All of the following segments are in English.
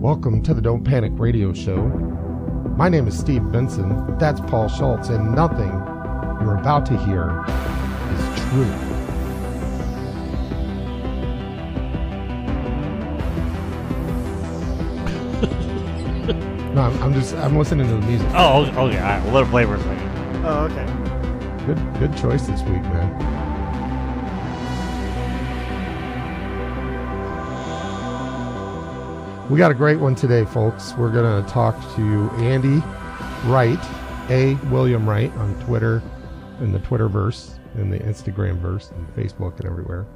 Welcome to the Don't Panic Radio Show. My name is Steve Benson. That's Paul Schultz, and nothing you're about to hear is true. No, I'm listening to the music. Oh, okay. All right. We'll let it play for a second. Oh, okay. Good choice this week, man. We got a great one today, folks. We're going to talk to Andy Wright, William Wright on Twitter, in the Twitterverse, in the Instagramverse, and Facebook and everywhere.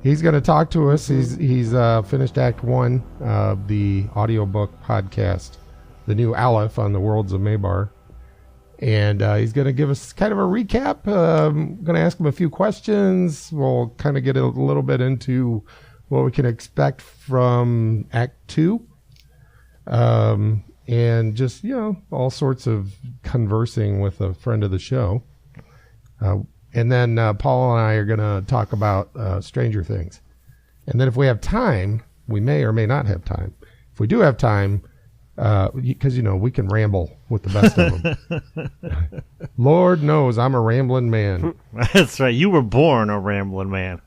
He's going to talk to us. He's finished Act 1 of the audiobook podcast, The New Aleph on the Worlds of Mebar. And he's going to give us kind of a recap. I'm going to ask him a few questions. We'll kind of get a little bit into what we can expect from Act 2. And just, all sorts of conversing with a friend of the show. And then Paul and I are going to talk about Stranger Things. And then if we have time, we may or may not have time. If we do have time, because, we can ramble with the best of them. Lord knows I'm a rambling man. That's right. You were born a rambling man.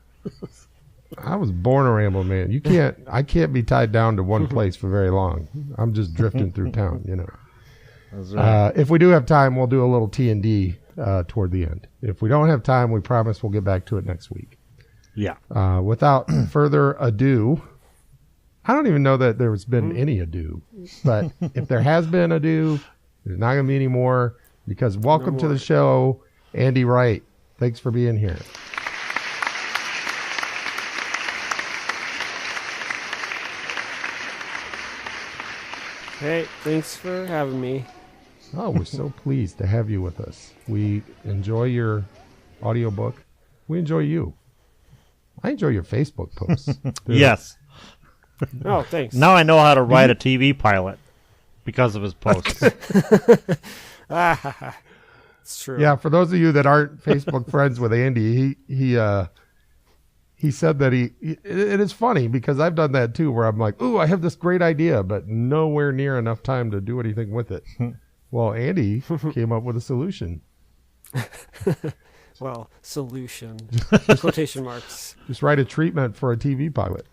I was born a rambling man. I can't be tied down to one place for very long. I'm just drifting through town, That's right. If we do have time, we'll do a little T&D toward the end. If we don't have time, we promise we'll get back to it next week. Yeah. Without further ado, I don't even know that there's been any ado, but if there has been ado, there's not going to be any more, because welcome to the show, Andy Wright. Thanks for being here. Hey, thanks for having me. Oh, we're so pleased to have you with us. We enjoy your audiobook. We enjoy you. I enjoy your Facebook posts. Yes. Oh, thanks. Now I know how to write a TV pilot because of his posts. It's true. Yeah, for those of you that aren't Facebook friends with Andy, he said that it is funny because I've done that too, where I'm like, ooh, I have this great idea, but nowhere near enough time to do anything with it. Well, Andy came up with a solution. Well, solution. Quotation marks. Just write a treatment for a TV pilot.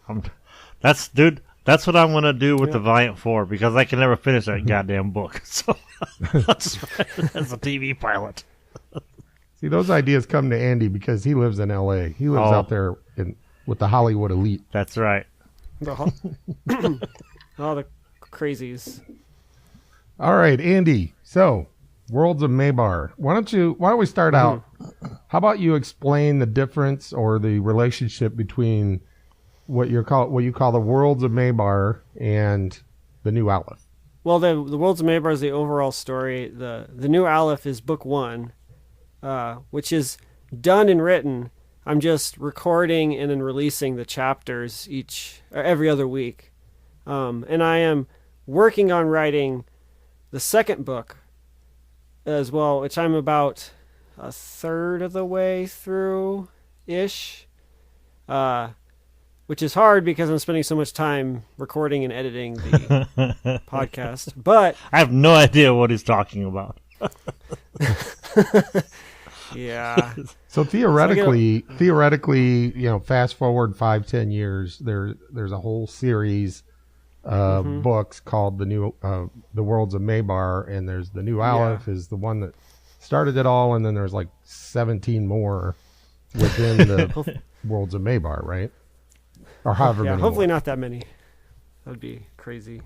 That's what I'm going to do with the Valiant 4, because I can never finish that goddamn book. So I'll just write it as a TV pilot. See, those ideas come to Andy because he lives in L.A. He lives out there with the Hollywood elite. That's right. All the crazies. All right, Andy. So, Worlds of Mebar. Why don't we start out? How about you explain the difference or the relationship between what you call the Worlds of Mebar and the New Aleph? Well, the Worlds of Mebar is the overall story. The New Aleph is book 1. Which is done and written. I'm just recording and then releasing the chapters every other week. And I am working on writing the second book as well, which I'm about a third of the way through-ish. Which is hard because I'm spending so much time recording and editing the podcast. But I have no idea what he's talking about. Yeah. So theoretically, fast forward 5-10 years, there's a whole series of books called the Worlds of Mebar, and there's the New Aleph is the one that started it all, and then there's like 17 more within the Worlds of Mebar, right? Or however many. Hopefully more. not that many. That would be crazy.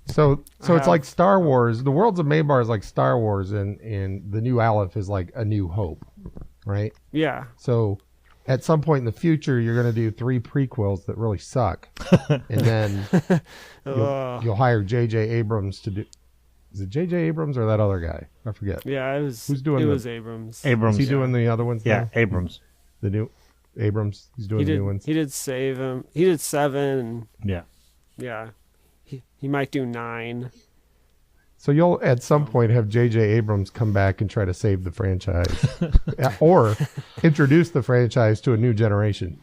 So it's like Star Wars. The Worlds of Mebar is like Star Wars, and the New Aleph is like A New Hope, right? Yeah. So at some point in the future, you're going to do 3 prequels that really suck, and then you'll hire J.J. Abrams to do. Is it J.J. Abrams or that other guy? I forget. Yeah, it was. Who's doing? It was Abrams. Abrams. Is he doing the other ones? Yeah, now? Abrams. The new Abrams. He's doing the new ones. He did Save him. He did 7. And Yeah. yeah. He might do 9. So you'll at some point have J.J. Abrams come back and try to save the franchise, or introduce the franchise to a new generation.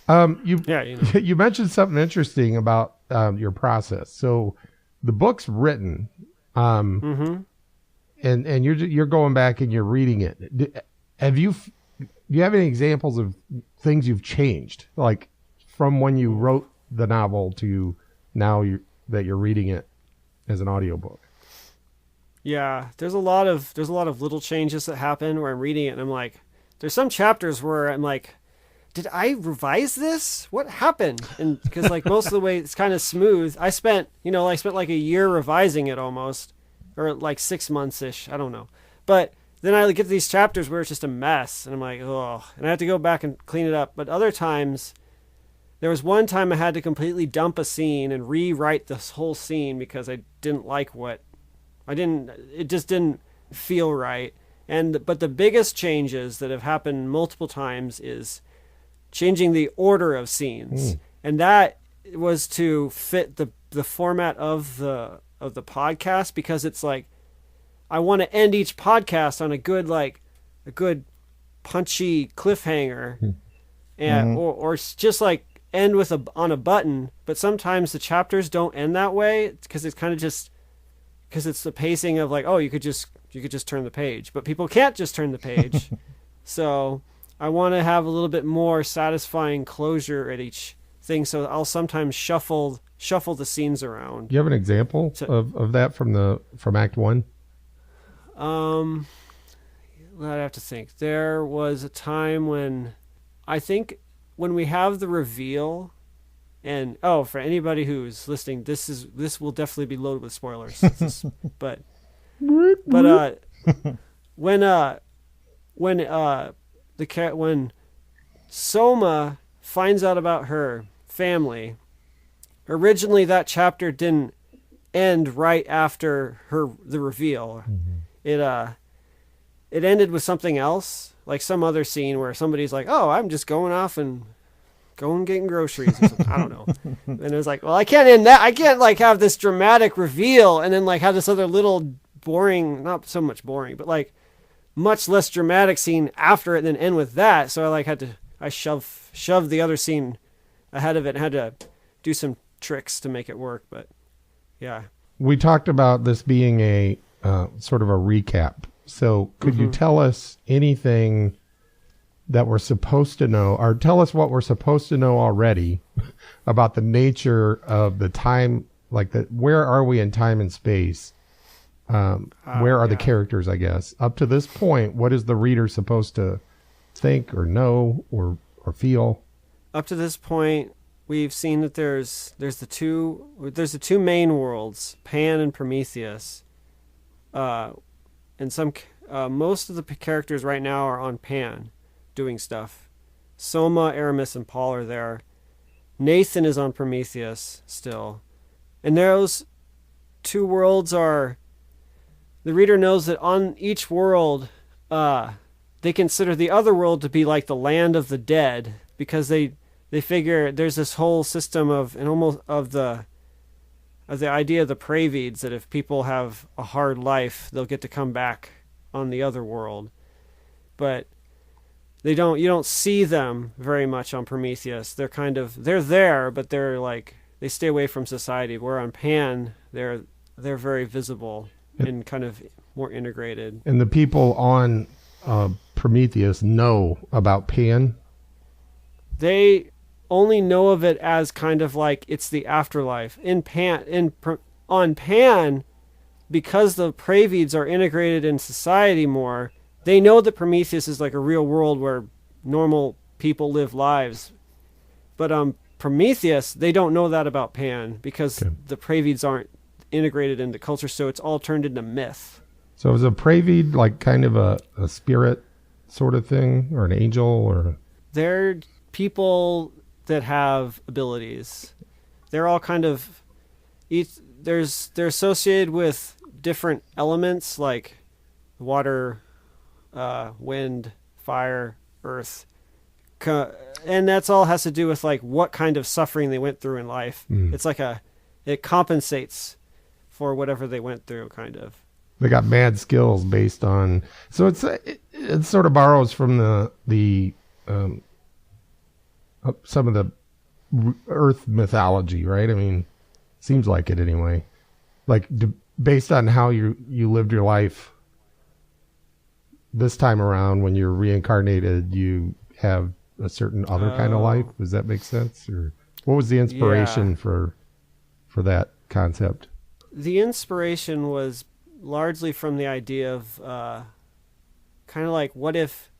You mentioned something interesting about your process. So the book's written, and you're going back and you're reading it. Do you have any examples of things you've changed, like from when you wrote the novel to now that you're reading it as an audiobook? Yeah, there's a lot of little changes that happen where I'm reading it and I'm like, there's some chapters where I'm like, did I revise this? What happened? And because like most of the way it's kind of smooth. I spent like a year revising it almost, or like 6 months ish. I don't know. But then I get to these chapters where it's just a mess and I'm like, oh, and I have to go back and clean it up. But other times, there was one time I had to completely dump a scene and rewrite this whole scene because I didn't like it just didn't feel right. But the biggest changes that have happened multiple times is changing the order of scenes. And that was to fit the format of the podcast, because it's like, I want to end each podcast on a good punchy cliffhanger, and or just like end with on a button. But sometimes the chapters don't end that way because it's kind of just because it's the pacing of like, oh, you could just turn the page, but people can't just turn the page. So I want to have a little bit more satisfying closure at each thing. So I'll sometimes shuffle the scenes around. Do you have an example of that from Act 1? I'd have to think. There was a time when when we have the reveal, and for anybody who's listening, this will definitely be loaded with spoilers. But when Soma finds out about her family, originally that chapter didn't end right after the reveal. It ended with something else, like some other scene where somebody's like, oh, I'm just going off and getting groceries or something. I don't know. And it was like, well, I can't end that. I can't like have this dramatic reveal and then like have this other little boring, not so much boring, but like much less dramatic scene after it and then end with that. So I shoved the other scene ahead of it and had to do some tricks to make it work. But yeah. We talked about this being a sort of a recap. So could you tell us anything that we're supposed to know, or tell us what we're supposed to know already about the nature of the time, like where are we in time and space? Where are the characters, I guess? Up to this point, what is the reader supposed to think or know or feel? Up to this point, we've seen that there's the two main worlds, Pan and Prometheus. And most of the characters right now are on Pan doing stuff. Soma, Aramis, and Paul are there. Nathan is on Prometheus still. And those two worlds are... The reader knows that on each world, they consider the other world to be like the land of the dead, because they figure there's this whole system of the idea of the Praevids, that if people have a hard life, they'll get to come back on the other world. But you don't see them very much on Prometheus. They're there, but they're like, they stay away from society. Where on Pan, they're very visible and kind of more integrated. And the people on Prometheus know about Pan? They only know of it as kind of like it's the afterlife. On Pan, because the Praevids are integrated in society more, they know that Prometheus is like a real world where normal people live lives. But Prometheus, they don't know that about Pan, because the Praevids aren't integrated into culture, so it's all turned into myth. So is a Praevid like kind of a spirit sort of thing, or an angel, or? They're people that have abilities. They're all kind of they're associated with different elements like water, wind, fire, earth, and that's all has to do with like what kind of suffering they went through in life. It's like it compensates for whatever they went through, kind of. They got mad skills based on, so it sort of borrows from the some of the Earth mythology, right? I mean, Seems like it anyway. Like based on how you lived your life this time around, when you're reincarnated, you have a certain other kind of life. Does that make sense? Or what was the inspiration for that concept? The inspiration was largely from the idea of kind of like what if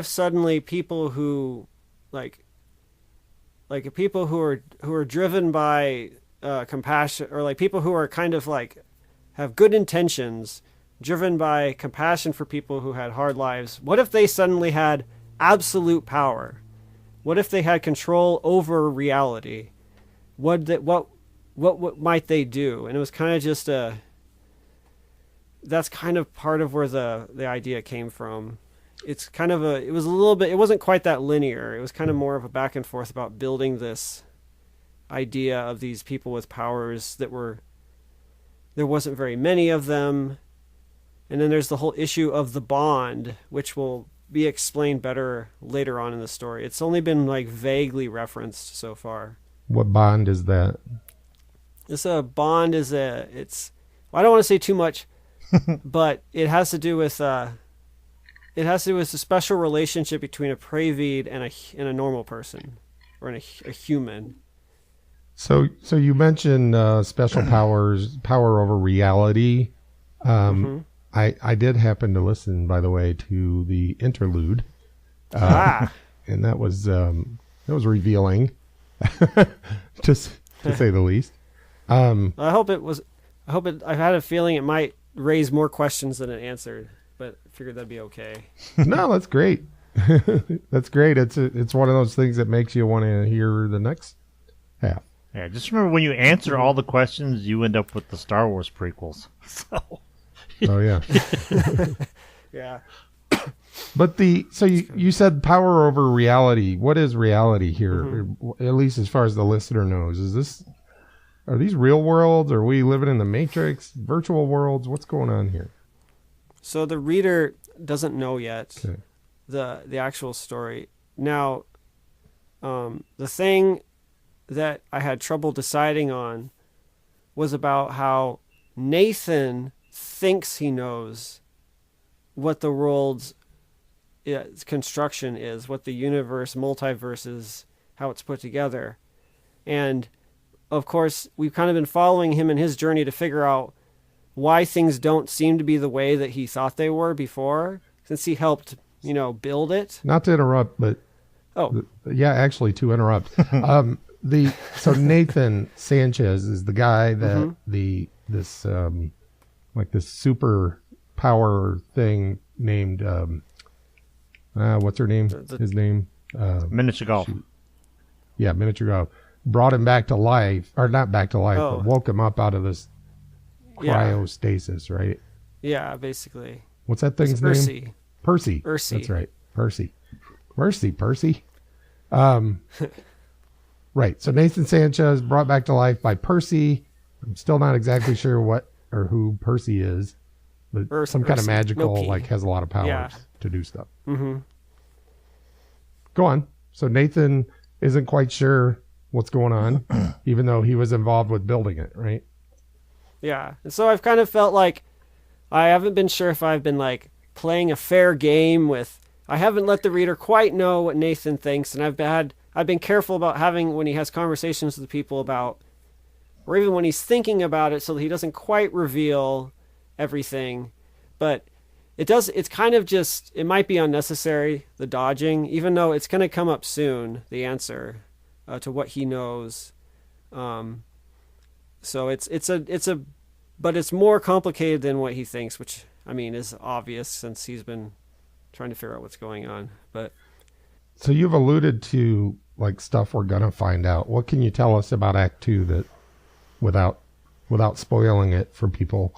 suddenly people who like people who are driven by compassion, or like people who are kind of like have good intentions, driven by compassion for people who had hard lives, what if they suddenly had absolute power? What if they had control over reality? What might they do? And it was kind of just that's kind of part of where the idea came from. It's kind of it wasn't quite that linear. It was kind of more of a back and forth about building this idea of these people with powers there wasn't very many of them. And then there's the whole issue of the bond, which will be explained better later on in the story. It's only been like vaguely referenced so far. What bond is that? This bond is I don't want to say too much, but it has to do with a special relationship between a Praevied and a normal person, or a human. So you mentioned special powers, power over reality. I did happen to listen, by the way, to the interlude, and that was revealing, to say the least. I hope it. I had a feeling it might raise more questions than it answered, but I figured that'd be okay. No, that's great. That's great. It's one of those things that makes you want to hear the next half. Yeah, just remember, when you answer all the questions, you end up with the Star Wars prequels. So. Oh yeah. Yeah. But you said power over reality. What is reality here? At least as far as the listener knows. Are these real worlds? Are we living in the Matrix? Virtual worlds? What's going on here? So the reader doesn't know yet. Okay. The actual story. Now, the thing that I had trouble deciding on was about how Nathan thinks he knows what the world's construction is, what the universe, multiverse is, how it's put together. And of course, we've kind of been following him in his journey to figure out why things don't seem to be the way that he thought they were before, since he helped, build it. Not to interrupt, but actually to interrupt. So Nathan Sanchez is the guy that this super power thing named what's her name? His name? Miniature golf. Yeah, miniature golf. Brought him back to life, or not back to life, but woke him up out of this cryostasis, right? Yeah, basically. What's that thing's name? Percy. That's right. Percy. Percy. Right. So Nathan Sanchez brought back to life by Percy. I'm still not exactly sure what or who Percy is, but some kind of magical, has a lot of powers to do stuff. Mm-hmm. Go on. So Nathan isn't quite sure what's going on, even though he was involved with building it, right? Yeah. And so I've kind of felt like I haven't been sure if I've been playing a fair game with. I haven't let the reader quite know what Nathan thinks, and I've been careful about having, when he has conversations with people about, or even when he's thinking about it, so that he doesn't quite reveal everything. But it's kind of just, it might be unnecessary, the dodging, even though it's going to come up soon, the answer to what he knows. So but it's more complicated than what he thinks, which is obvious since he's been trying to figure out what's going on. But so you've alluded to stuff we're gonna find out. What can you tell us about Act 2 that, without spoiling it for people,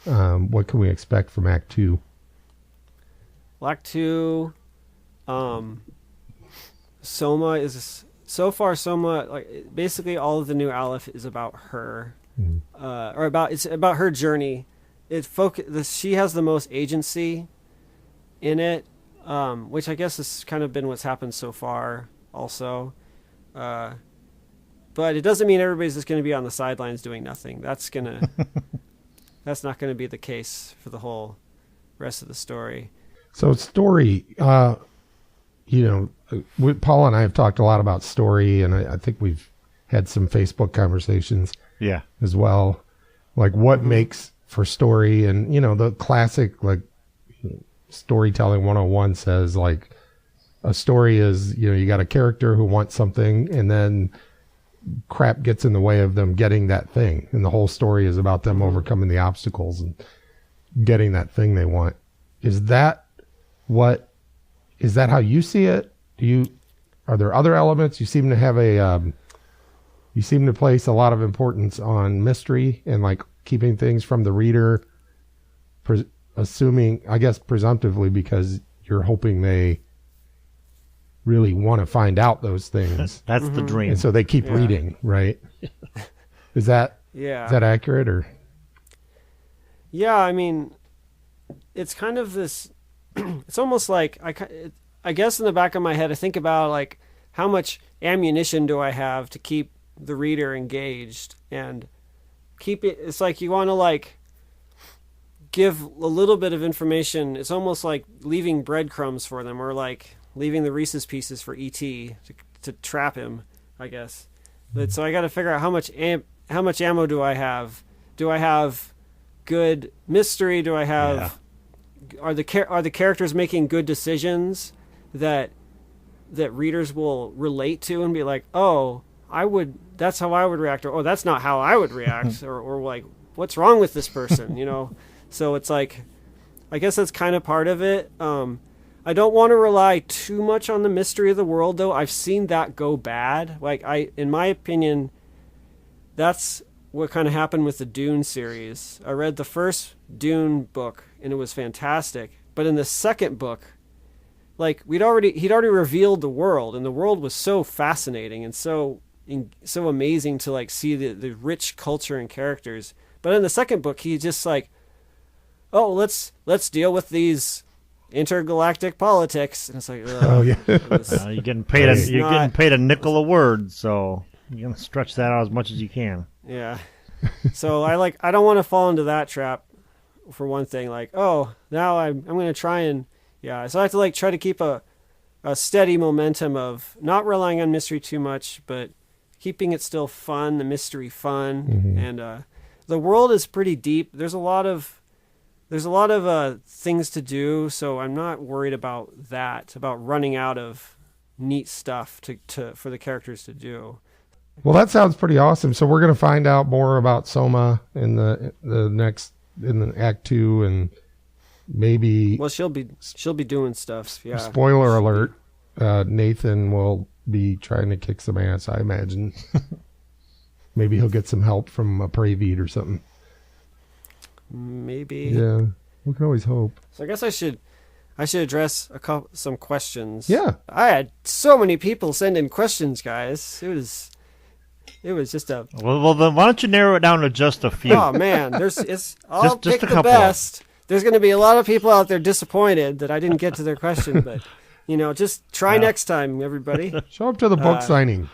what can we expect from Act 2? Well, Act 2, Soma is so far. Soma, basically all of the new Aleph is about her, it's about her journey. She has the most agency in it, which I guess has kind of been what's happened so far. Also, But it doesn't mean everybody's just going to be on the sidelines doing nothing. That's not going to be the case for the whole rest of the story. So story, Paul and I have talked a lot about story, and I think we've had some Facebook conversations as well. Like what makes for story, and, the classic, like, storytelling 101 says, like, a story is, you got a character who wants something, and then crap gets in the way of them getting that thing, and the whole story is about them overcoming the obstacles and getting that thing they want. Is that how you see it? Are there other elements? You seem to have you seem to place a lot of importance on mystery and, like, keeping things from the reader, assuming, I guess, presumptively, because you're hoping they really want to find out those things. That's the dream. And so they keep reading, right? Is that accurate, or? Yeah, I mean, it's kind of this. It's almost like I guess in the back of my head, I think about, like, how much ammunition do I have to keep the reader engaged and keep it. It's like you want to, like, give a little bit of information. It's almost like leaving breadcrumbs for them, or like leaving the Reese's Pieces for E.T. to trap him, I guess. But so I got to figure out how much ammo do I have? Do I have good mystery? Do I have are the characters making good decisions that readers will relate to and be like, "Oh, that's how I would react," or "Oh, that's not how I would react," or like, "What's wrong with this person?" So it's like, I guess that's kind of part of it. I don't want to rely too much on the mystery of the world, though. I've seen that go bad. Like, in my opinion, that's what kind of happened with the Dune series. I read the first Dune book, and it was fantastic. But in the second book, like, he'd already revealed the world, and the world was so fascinating and so amazing to, like, see the rich culture and characters. But in the second book, he just, like, oh, let's deal with these intergalactic politics, and it's like, you're getting paid a nickel a word, so you're gonna stretch that out as much as you can. Yeah. So I don't want to fall into that trap, for one thing. Like, oh, now I'm gonna try and so I have to, like, try to keep a steady momentum of not relying on mystery too much, but keeping it still fun, the mystery fun, and the world is pretty deep. There's a lot of things to do, so I'm not worried about that, about running out of neat stuff for the characters to do. Well, that sounds pretty awesome. So we're going to find out more about Soma in the Act 2, and maybe. Well, she'll be doing stuff. Yeah. Spoiler alert: Nathan will be trying to kick some ass, I imagine. Maybe he'll get some help from a Praevied or something. Maybe. Yeah, we can always hope. So I guess I should address some questions. Yeah. I had so many people send in questions, guys. It was just a. Well, then why don't you narrow it down to just a few? Oh man, I'll pick a the couple. best. There's going to be a lot of people out there disappointed that I didn't get to their question, but just try next time, everybody. Show up to the book signing.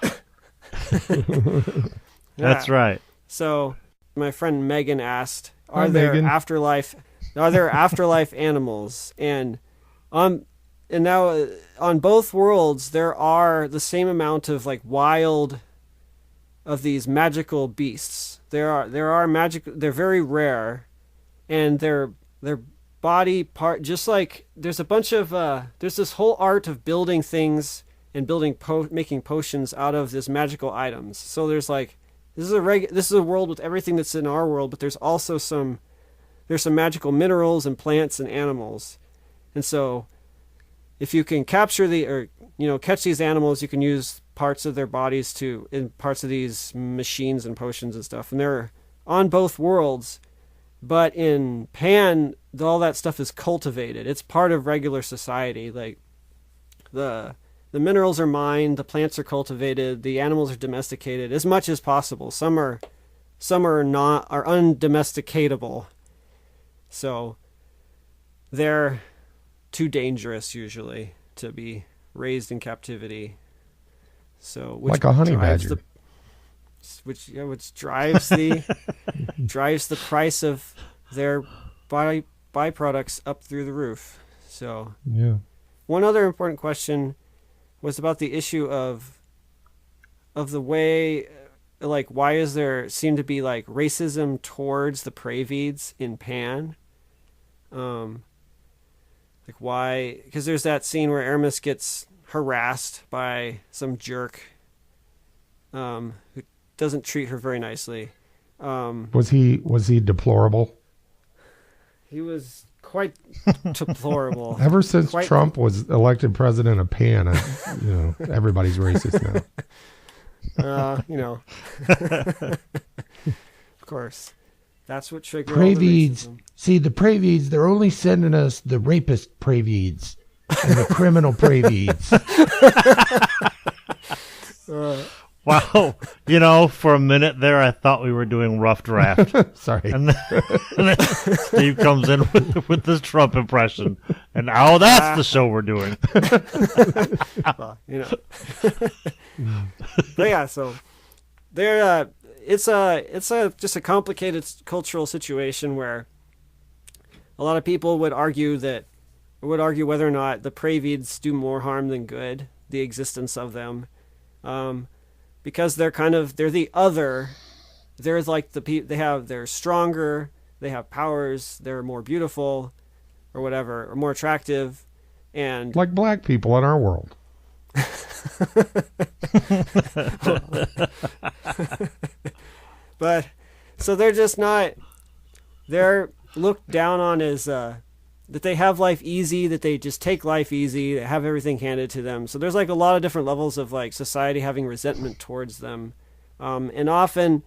That's right. So my friend Megan asked, Are there afterlife animals? And now on both worlds there are the same amount of, like, wild of these magical beasts. There are magic. They're very rare, and their body part, just like there's a bunch of there's this whole art of building things and making potions out of this magical items. So there's, like, this is a world with everything that's in our world, but there's also some magical minerals and plants and animals. And so if you can capture catch these animals, you can use parts of their bodies in parts of these machines and potions and stuff. And they're on both worlds, but in Pan, all that stuff is cultivated. It's part of regular society. Like, the minerals are mined, the plants are cultivated, the animals are domesticated as much as possible. Some are undomesticatable. So they're too dangerous usually to be raised in captivity. So like a honey badger. which drives the drives the price of their byproducts up through the roof. So Yeah. one other important question was about the issue of the way, like, why is there seem to be like racism towards the Praevids in Pan? Like why? Because there's that scene where Aramis gets harassed by some jerk who doesn't treat her very nicely. Was he deplorable? He was quite deplorable. Ever since Trump was elected president of Pan, everybody's racist now. Of course. That's what triggered all the Praevids. racism. See, the Praevids, they're only sending us the rapist Praevids and the criminal Praevids. Wow. For a minute there, I thought we were doing Rough Draft. Sorry. And then Steve comes in with this Trump impression. And that's the show we're doing. But yeah, so there, it's just a complicated cultural situation where a lot of people would argue whether or not the Praevids do more harm than good, the existence of them, because they're the other. They're like they're stronger, they have powers, they're more beautiful, or whatever, or more attractive, and Like black people in our world. But so they're just not. They're looked down on as that they have life easy, that they just take life easy, they have everything handed to them. So there's like a lot of different levels of like society having resentment towards them, and often,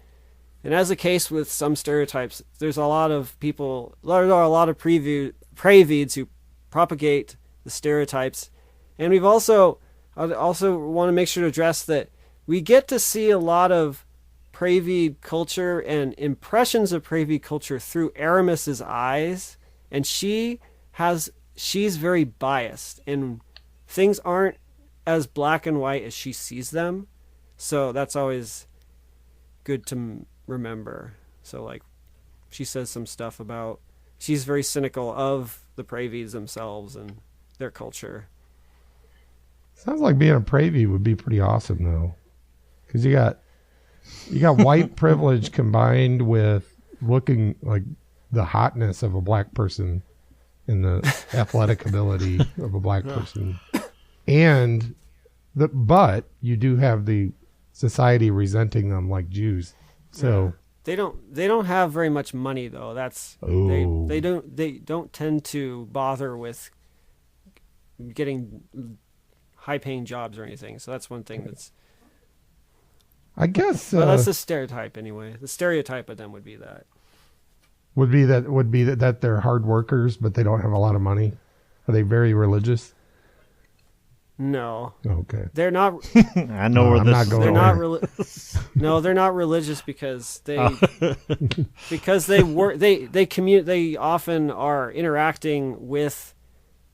and as a case with some stereotypes, there's a lot of people. There are a lot of Praevids who propagate the stereotypes, and I also want to make sure to address that we get to see a lot of Praevid culture and impressions of Praevid culture through Aramis's eyes, and she's very biased, and things aren't as black and white as she sees them. So that's always good to remember. So like, she says some stuff about she's very cynical of the Praevids themselves and their culture. Sounds like being a Praevid would be pretty awesome, though, because you got white privilege combined with looking like the hotness of a black person and the athletic ability of a black person, but you do have the society resenting them like Jews. So they don't have very much money though. That's they don't tend to bother with getting high-paying jobs or anything. So that's one thing that's. I guess But that's the stereotype anyway. The stereotype of them would be that. Would be that they're hard workers, but they don't have a lot of money. Are they very religious? No. Okay. They're not. I know where I'm this not is going They're there. not. No, they're not religious because they because they work. They often are interacting with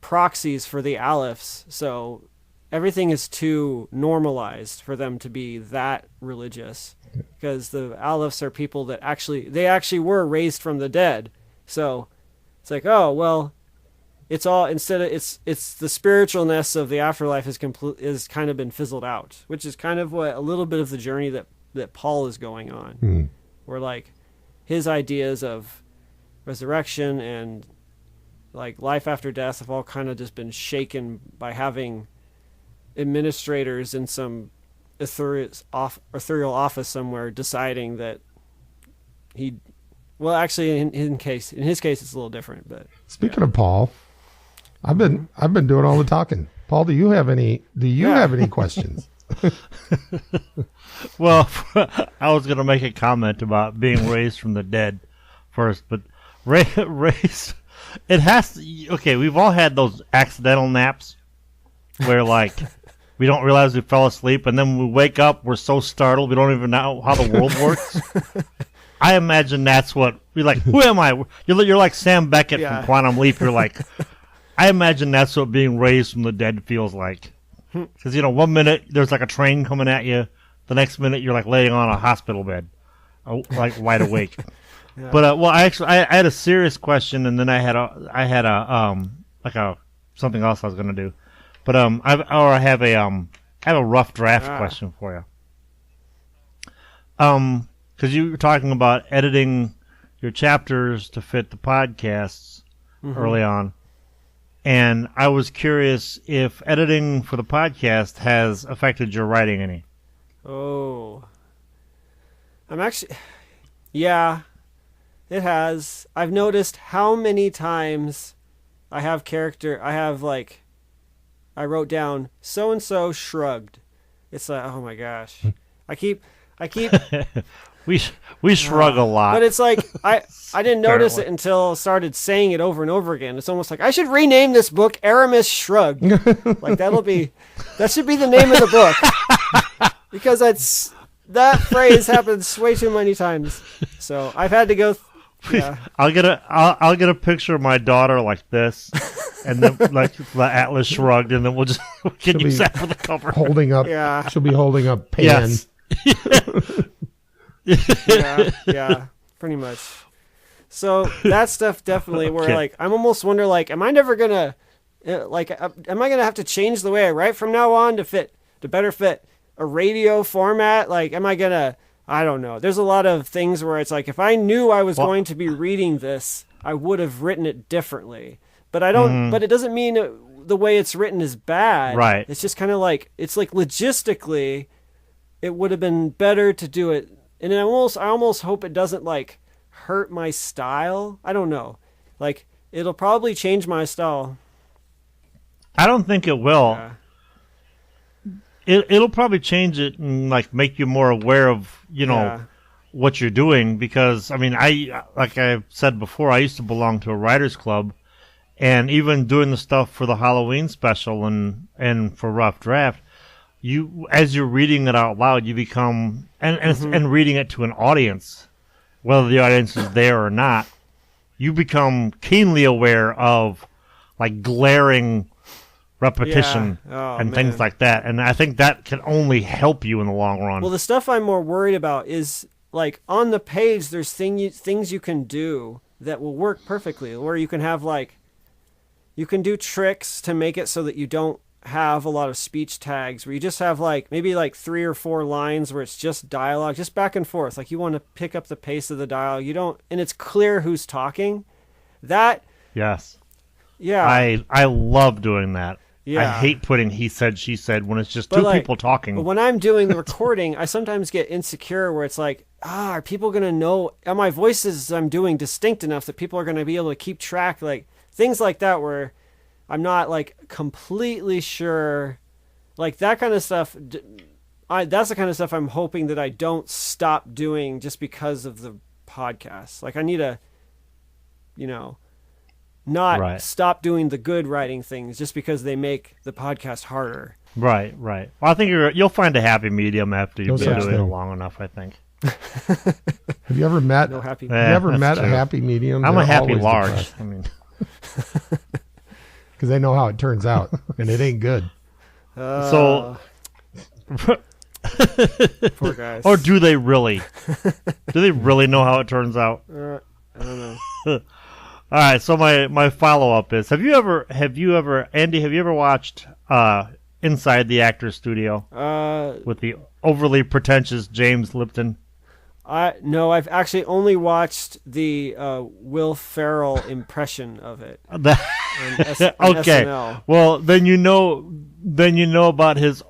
proxies for the Alephs. So everything is too normalized for them to be that religious, because the Alephs are people that actually were raised from the dead. So it's like, oh well, it's all it's the spiritualness of the afterlife is kind of been fizzled out, which is kind of what a little bit of the journey that Paul is going on, where like his ideas of resurrection and like life after death have all kind of just been shaken by having administrators in some ethereal office somewhere deciding that actually in his case it's a little different. But Speaking of Paul, I've been doing all the talking. Paul, do you have any questions? Well, I was going to make a comment about being raised from the dead first, but raised, it has to, okay, we've all had those accidental naps where like we don't realize we fell asleep, and then when we wake up, we're so startled we don't even know how the world works. I imagine that's what we're like. Who am I? You're like Sam Beckett from Quantum Leap. You're like, I imagine that's what being raised from the dead feels like. Because 1 minute there's like a train coming at you, the next minute you're like laying on a hospital bed, like wide awake. Yeah. But I had a serious question, and then I had a something else I was gonna do. But I have a rough draft question for you. Because you were talking about editing your chapters to fit the podcasts early on, and I was curious if editing for the podcast has affected your writing any. Oh, yeah, it has. I've noticed how many times I wrote down so and so shrugged. It's like, oh my gosh, I keep. We shrug a lot, but it's like I didn't notice it until I started saying it over and over again. It's almost like I should rename this book Aramis Shrugged. Like that should be the name of the book, because that phrase happens way too many times. So I've had to go. Yeah. I'll get a picture of my daughter like this, and then like the Atlas Shrugged, and then we can use that for the cover. Holding up. Yeah. She'll be holding up Pan. Yes. yeah, pretty much. So that stuff definitely where like I'm almost wonder like am I never gonna am I gonna have to change the way I write from now on to better fit a radio format? Like am I gonna I don't know. There's a lot of things where it's like if I knew I was going to be reading this, I would have written it differently. But I don't. But it doesn't mean the way it's written is bad. Right. It's just kind of like it's like logistically, it would have been better to do it. And I almost hope it doesn't like hurt my style. I don't know. Like it'll probably change my style. I don't think it will. Yeah. It'll probably change it and like make you more aware of what you're doing, because I mean like I've said before, I used to belong to a writers club, and even doing the stuff for the Halloween special and for Rough Draft, you as you're reading it out loud, you become and reading it to an audience, whether the audience is there or not, you become keenly aware of like glaring repetition and things like that. And I think that can only help you in the long run. Well, the stuff I'm more worried about is like on the page, there's things you can do that will work perfectly, where you can have like, you can do tricks to make it so that you don't have a lot of speech tags, where you just have like maybe like 3 or 4 lines where it's just dialogue, just back and forth. Like you want to pick up the pace of the dialogue. You don't, and it's clear who's talking. That. Yes. Yeah. I love doing that. Yeah. I hate putting he said, she said when it's just two people talking. But when I'm doing the recording, I sometimes get insecure where it's like, are people going to know, are my voices I'm doing distinct enough that people are going to be able to keep track? Like things like that where I'm not like completely sure, like that kind of stuff. That's the kind of stuff I'm hoping that I don't stop doing just because of the podcast. Like I need to, not stop doing the good writing things just because they make the podcast harder. Right. Well, I think you'll find a happy medium after you've been doing it long enough, I think. Have you ever met no happy have you ever met a happy medium? I'm They're a happy always large. depressed. I mean, because they know how it turns out, and it ain't good. So poor guys. or do they really? Do they really know how it turns out? I don't know. All right, so my follow-up is, have you ever Andy, have you ever watched Inside the Actors Studio with the overly pretentious James Lipton? No, I've actually only watched the Will Ferrell impression of it. Okay. SNL. Well, then you know about his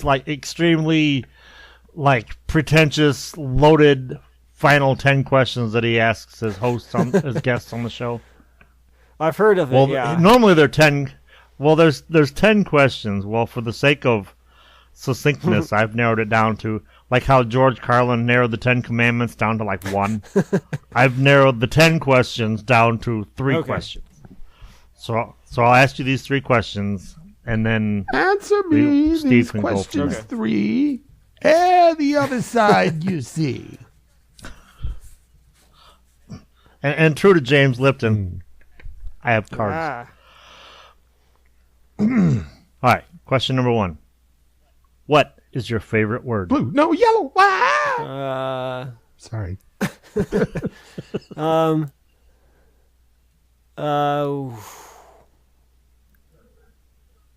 like extremely like pretentious loaded final 10 questions that he asks his hosts his guests on the show. I've heard of it. Well, yeah. normally there are 10. Well, there's 10 questions. Well, for the sake of succinctness, I've narrowed it down to like how George Carlin narrowed the 10 Commandments down to like 1. I've narrowed the 10 questions down to 3 questions. So I'll ask you these 3 questions, and then answer me Steve these can questions go 3, and the other side you see. And true to James Lipton, I have cards. All right, question number 1. What is your favorite word? Blue, no yellow. Ah! Sorry. I'm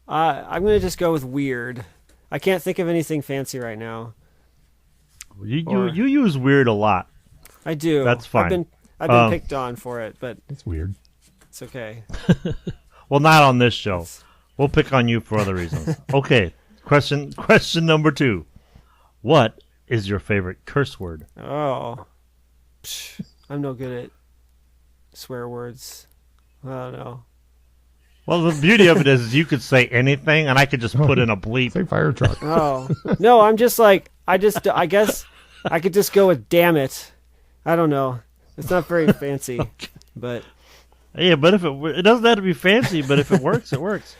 gonna just go with weird. I can't think of anything fancy right now. You use weird a lot. I do. That's fine. I've been picked on for it, but It's weird. it's okay. Well, not on this show. We'll pick on you for other reasons. Okay. Question number 2. What is your favorite curse word? Oh, I'm no good at swear words. I don't know. Well, the beauty of it is you could say anything, and I could just put in a bleep. Say fire truck. Oh no, I'm just like I guess I could just go with damn it. I don't know. It's not very fancy, but Yeah, but if it doesn't have to be fancy, but if it works, it works.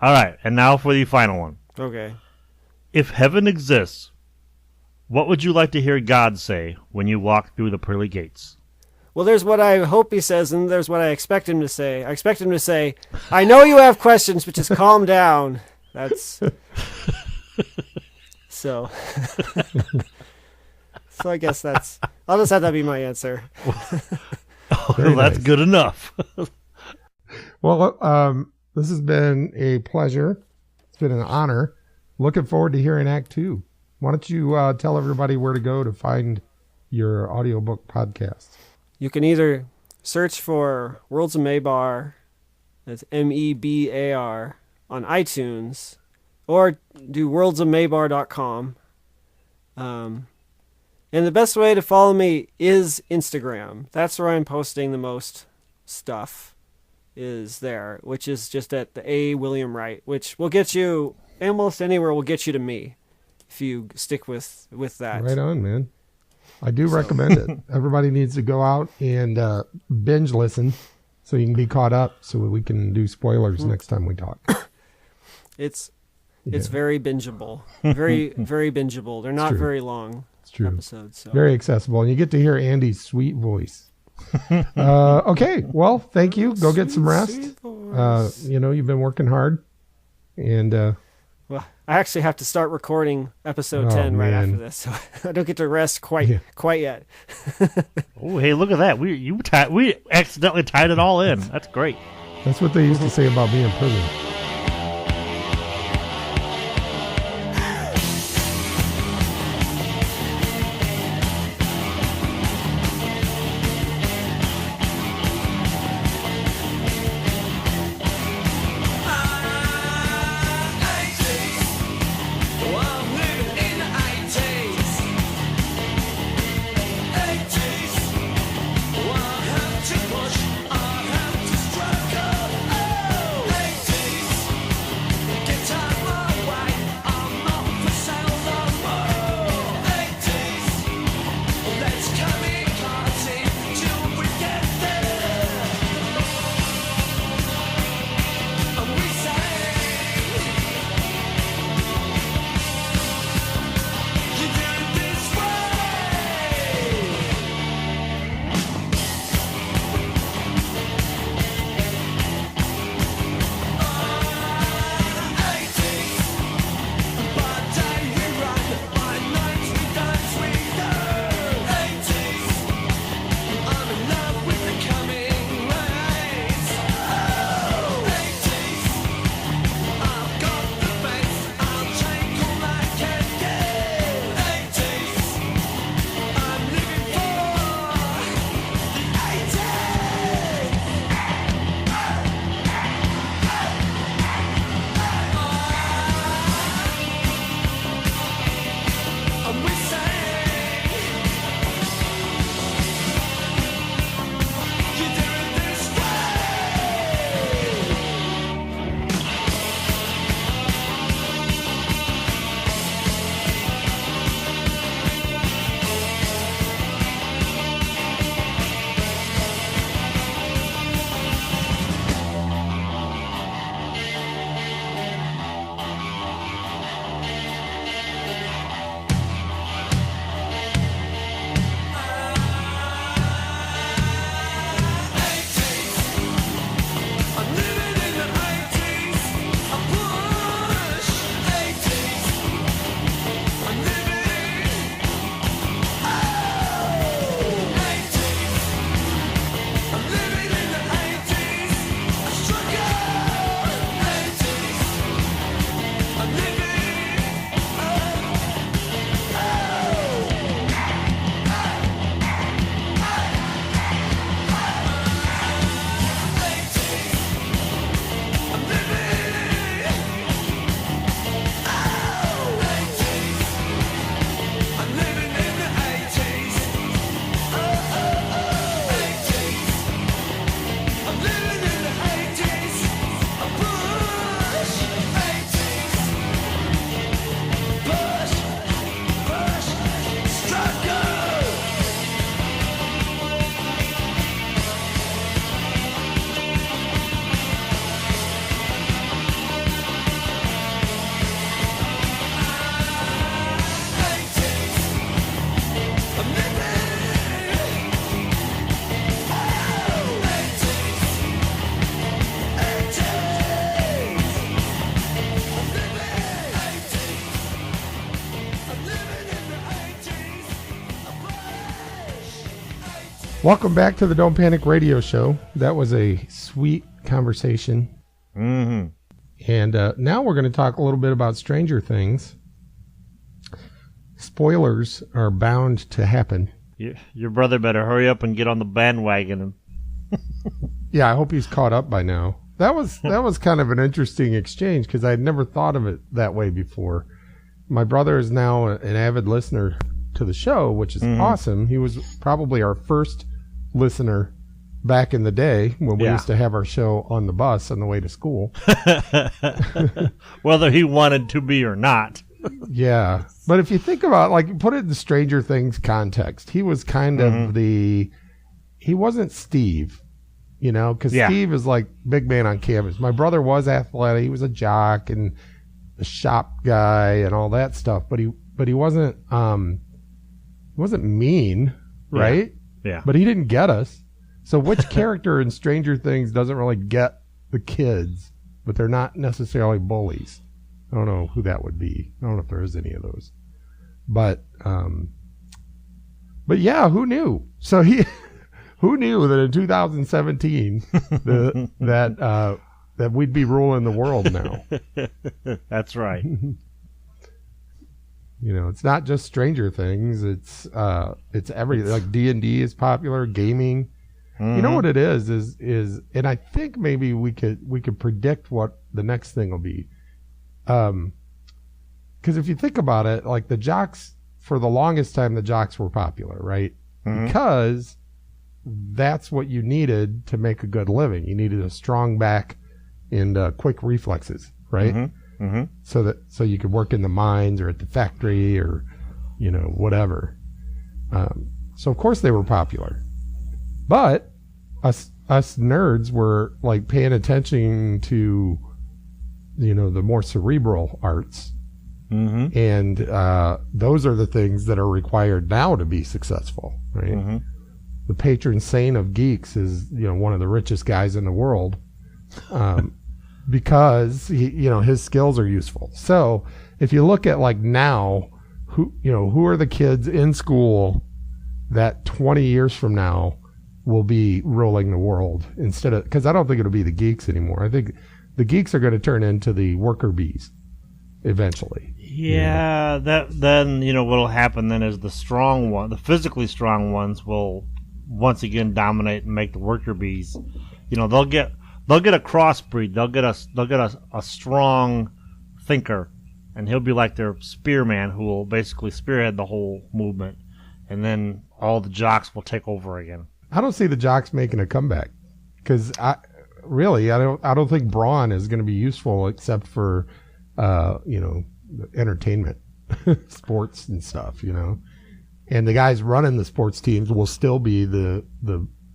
All right, and now for the final one. okay. If heaven exists, what would you like to hear God say when you walk through the pearly gates? Well, there's what I hope he says, and there's what I expect him to say. I expect him to say, "I know you have questions, but just calm down." That's so. So I guess I'll just have that be my answer. Well, that's good enough. Well, this has been a pleasure. It's been an honor. Looking forward to hearing Act 2. Why don't you tell everybody where to go to find your audiobook podcast? You can either search for Worlds of Mebar, that's Mebar, on iTunes, or do worldsofmebar.com. And the best way to follow me is Instagram. That's where I'm posting the most stuff, is there, which is just at the A. William Wright, which will get you, almost anywhere will get you to me, if you stick with that. Right on, man. I do recommend it. Everybody needs to go out and binge listen so you can be caught up so we can do spoilers next time we talk. It's very bingeable. Very, very bingeable. They're not true. very long True. episodes. So. Very accessible. And you get to hear Andy's sweet voice. Okay. Well, thank you. Go get some rest. You've been working hard. And well, I actually have to start recording episode 10 right after this, so I don't get to rest quite yet. Oh, hey, look at that. We accidentally tied it all in. That's great. that's what they used to say about being in prison. Welcome back to the Don't Panic Radio Show. That was a sweet conversation. Mm-hmm. And now we're going to talk a little bit about Stranger Things. Spoilers are bound to happen. Your brother better hurry up and get on the bandwagon. Yeah, I hope he's caught up by now. That was kind of an interesting exchange because I had never thought of it that way before. My brother is now an avid listener to the show, which is awesome. He was probably our first listener back in the day when we used to have our show on the bus on the way to school. Whether he wanted to be or not. Yeah. But if you think about, like, put it in Stranger Things context, he was kind of he wasn't Steve, you know, because Steve is like big man on campus. My brother was athletic. He was a jock and a shop guy and all that stuff, but he wasn't mean, right? Yeah. But he didn't get us. So which character in Stranger Things doesn't really get the kids, but they're not necessarily bullies? I don't know who that would be. I don't know if there is any of those. But yeah, who knew? So who knew that in 2017 that we'd be ruling the world now? That's right. You know, it's not just Stranger Things. It's everything. Like D&D is popular, gaming. You know what it is, and I think maybe we could predict what the next thing will be. Because if you think about it, like the jocks, for the longest time, the jocks were popular, right? Because that's what you needed to make a good living. You needed a strong back and quick reflexes, right? So you could work in the mines or at the factory or, you know, whatever. So of course they were popular, but us nerds were like paying attention to, you know, the more cerebral arts. And those are the things that are required now to be successful, right? The patron saint of geeks is, you know, one of the richest guys in the world, because his skills are useful. So if you look at like now, who are the kids in school that 20 years from now will be ruling the world instead of, because I don't think it'll be the geeks anymore. I think the geeks are going to turn into the worker bees eventually. Yeah, then what'll happen then is the physically strong ones will once again dominate and make the worker bees. You know, they'll get a crossbreed. They'll get a strong thinker, and he'll be like their spearman who will basically spearhead the whole movement, and then all the jocks will take over again. I don't see the jocks making a comeback because I don't think brawn is going to be useful except for entertainment, sports and stuff, you know. And the guys running the sports teams will still be the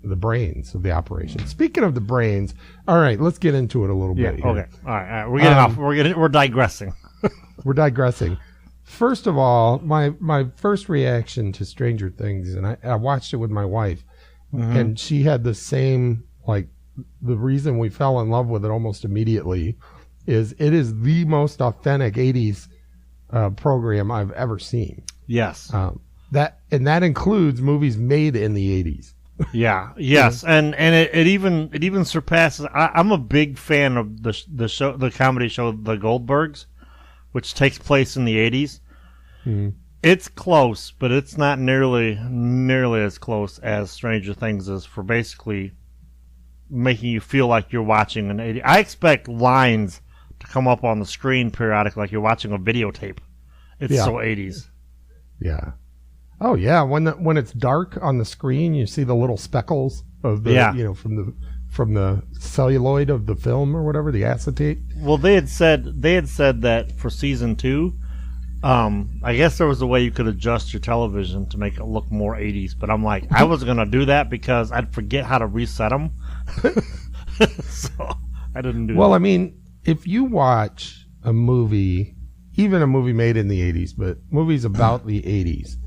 brains of the operation. Speaking of the brains, all right, let's get into it a little bit here. Okay. All right. We're getting off. We're digressing. We're digressing. First of all, my first reaction to Stranger Things, and I watched it with my wife, and she had the same, like, the reason we fell in love with it almost immediately is it is the most authentic 80s program I've ever seen. Yes. That includes movies made in the 80s. Yeah. Yes. And it even surpasses. I'm a big fan of the comedy show The Goldbergs, which takes place in the 80s. It's close, but it's not nearly as close as Stranger Things is for basically making you feel like you're watching an 80s. I expect lines to come up on the screen periodically like you're watching a videotape. It's so 80s. Yeah. Oh yeah, when it's dark on the screen, you see the little speckles of the from the celluloid of the film or whatever, the acetate. Well, they had said that for season 2, I guess there was a way you could adjust your television to make it look more 80s, but I'm like, I was gonna do that because I'd forget how to reset them, so I didn't do that. Well, I mean, if you watch a movie, even a movie made in the 80s, but movies about the 80s.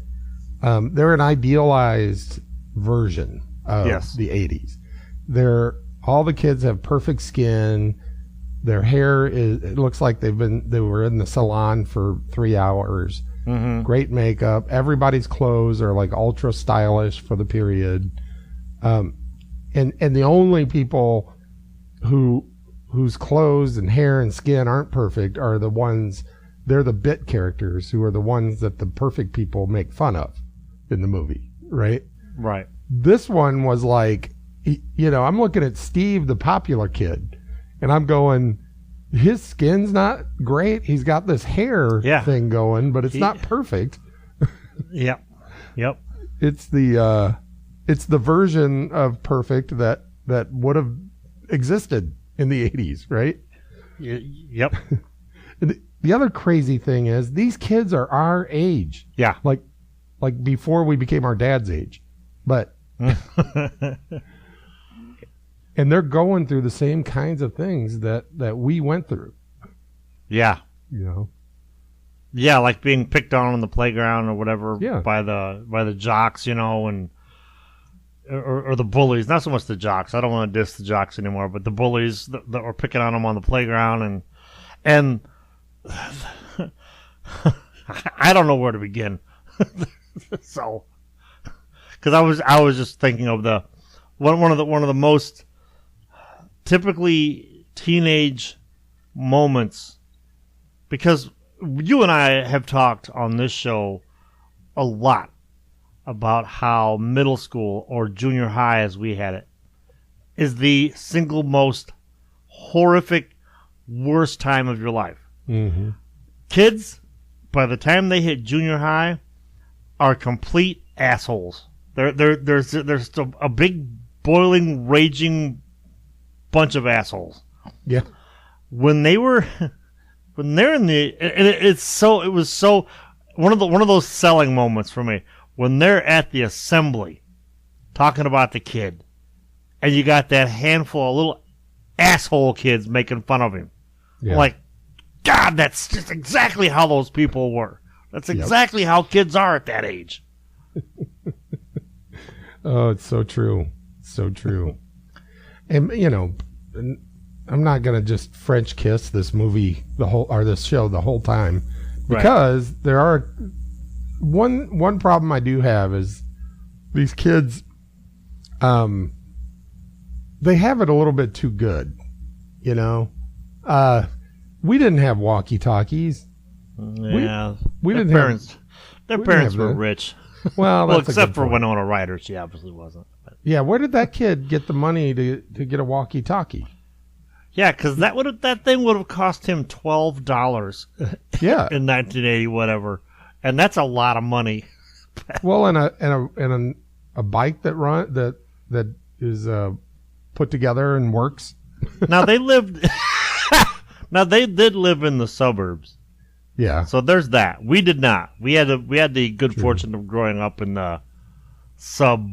They're an idealized version of the 80s. All the kids have perfect skin. Their hair it looks like they were in the salon for 3 hours. Great makeup. Everybody's clothes are like ultra stylish for the period. And the only people whose clothes and hair and skin aren't perfect are the ones, they're the bit characters who are the ones that the perfect people make fun of in the movie, right? Right. This one was like, I'm looking at Steve, the popular kid, and I'm going, his skin's not great. He's got this hair thing going, but it's not perfect. Yep. It's the version of perfect that would have existed in the 80s, right? Yep. The other crazy thing is these kids are our age. Yeah. Like before we became our dad's age. But and they're going through the same kinds of things that we went through. Yeah. Yeah, like being picked on the playground or whatever by the jocks, and or the bullies. Not so much the jocks. I don't want to diss the jocks anymore, but the bullies that were picking on them on the playground and I don't know where to begin. So, because I was just thinking of the one of the most typically teenage moments, because you and I have talked on this show a lot about how middle school, or junior high as we had it, is the single most horrific, worst time of your life. Mm-hmm. Kids, by the time they hit junior high, are complete assholes. There's a big, boiling, raging bunch of assholes. Yeah. When they're in the, it was so one of those selling moments for me when they're at the assembly talking about the kid, and you got that handful of little asshole kids making fun of him. Yeah. Like, God, that's just exactly how those people were. That's exactly how kids are at that age. Oh, it's so true. So true. And, I'm not going to just French kiss this movie, this show the whole time, because there are one problem I do have is these kids, they have it a little bit too good, we didn't have walkie-talkies. Yeah, we didn't have. Their parents were rich. Well, except for Winona Ryder, she obviously wasn't. But. Yeah, where did that kid get the money to get a walkie-talkie? Yeah, because that thing would have cost him $12. Yeah, in 1980, whatever, and that's a lot of money. Well, and a bike that is put together and works. Now they lived. Now they did live in the suburbs. Yeah. So there's that. We did not. We had the good fortune of growing up in the sub.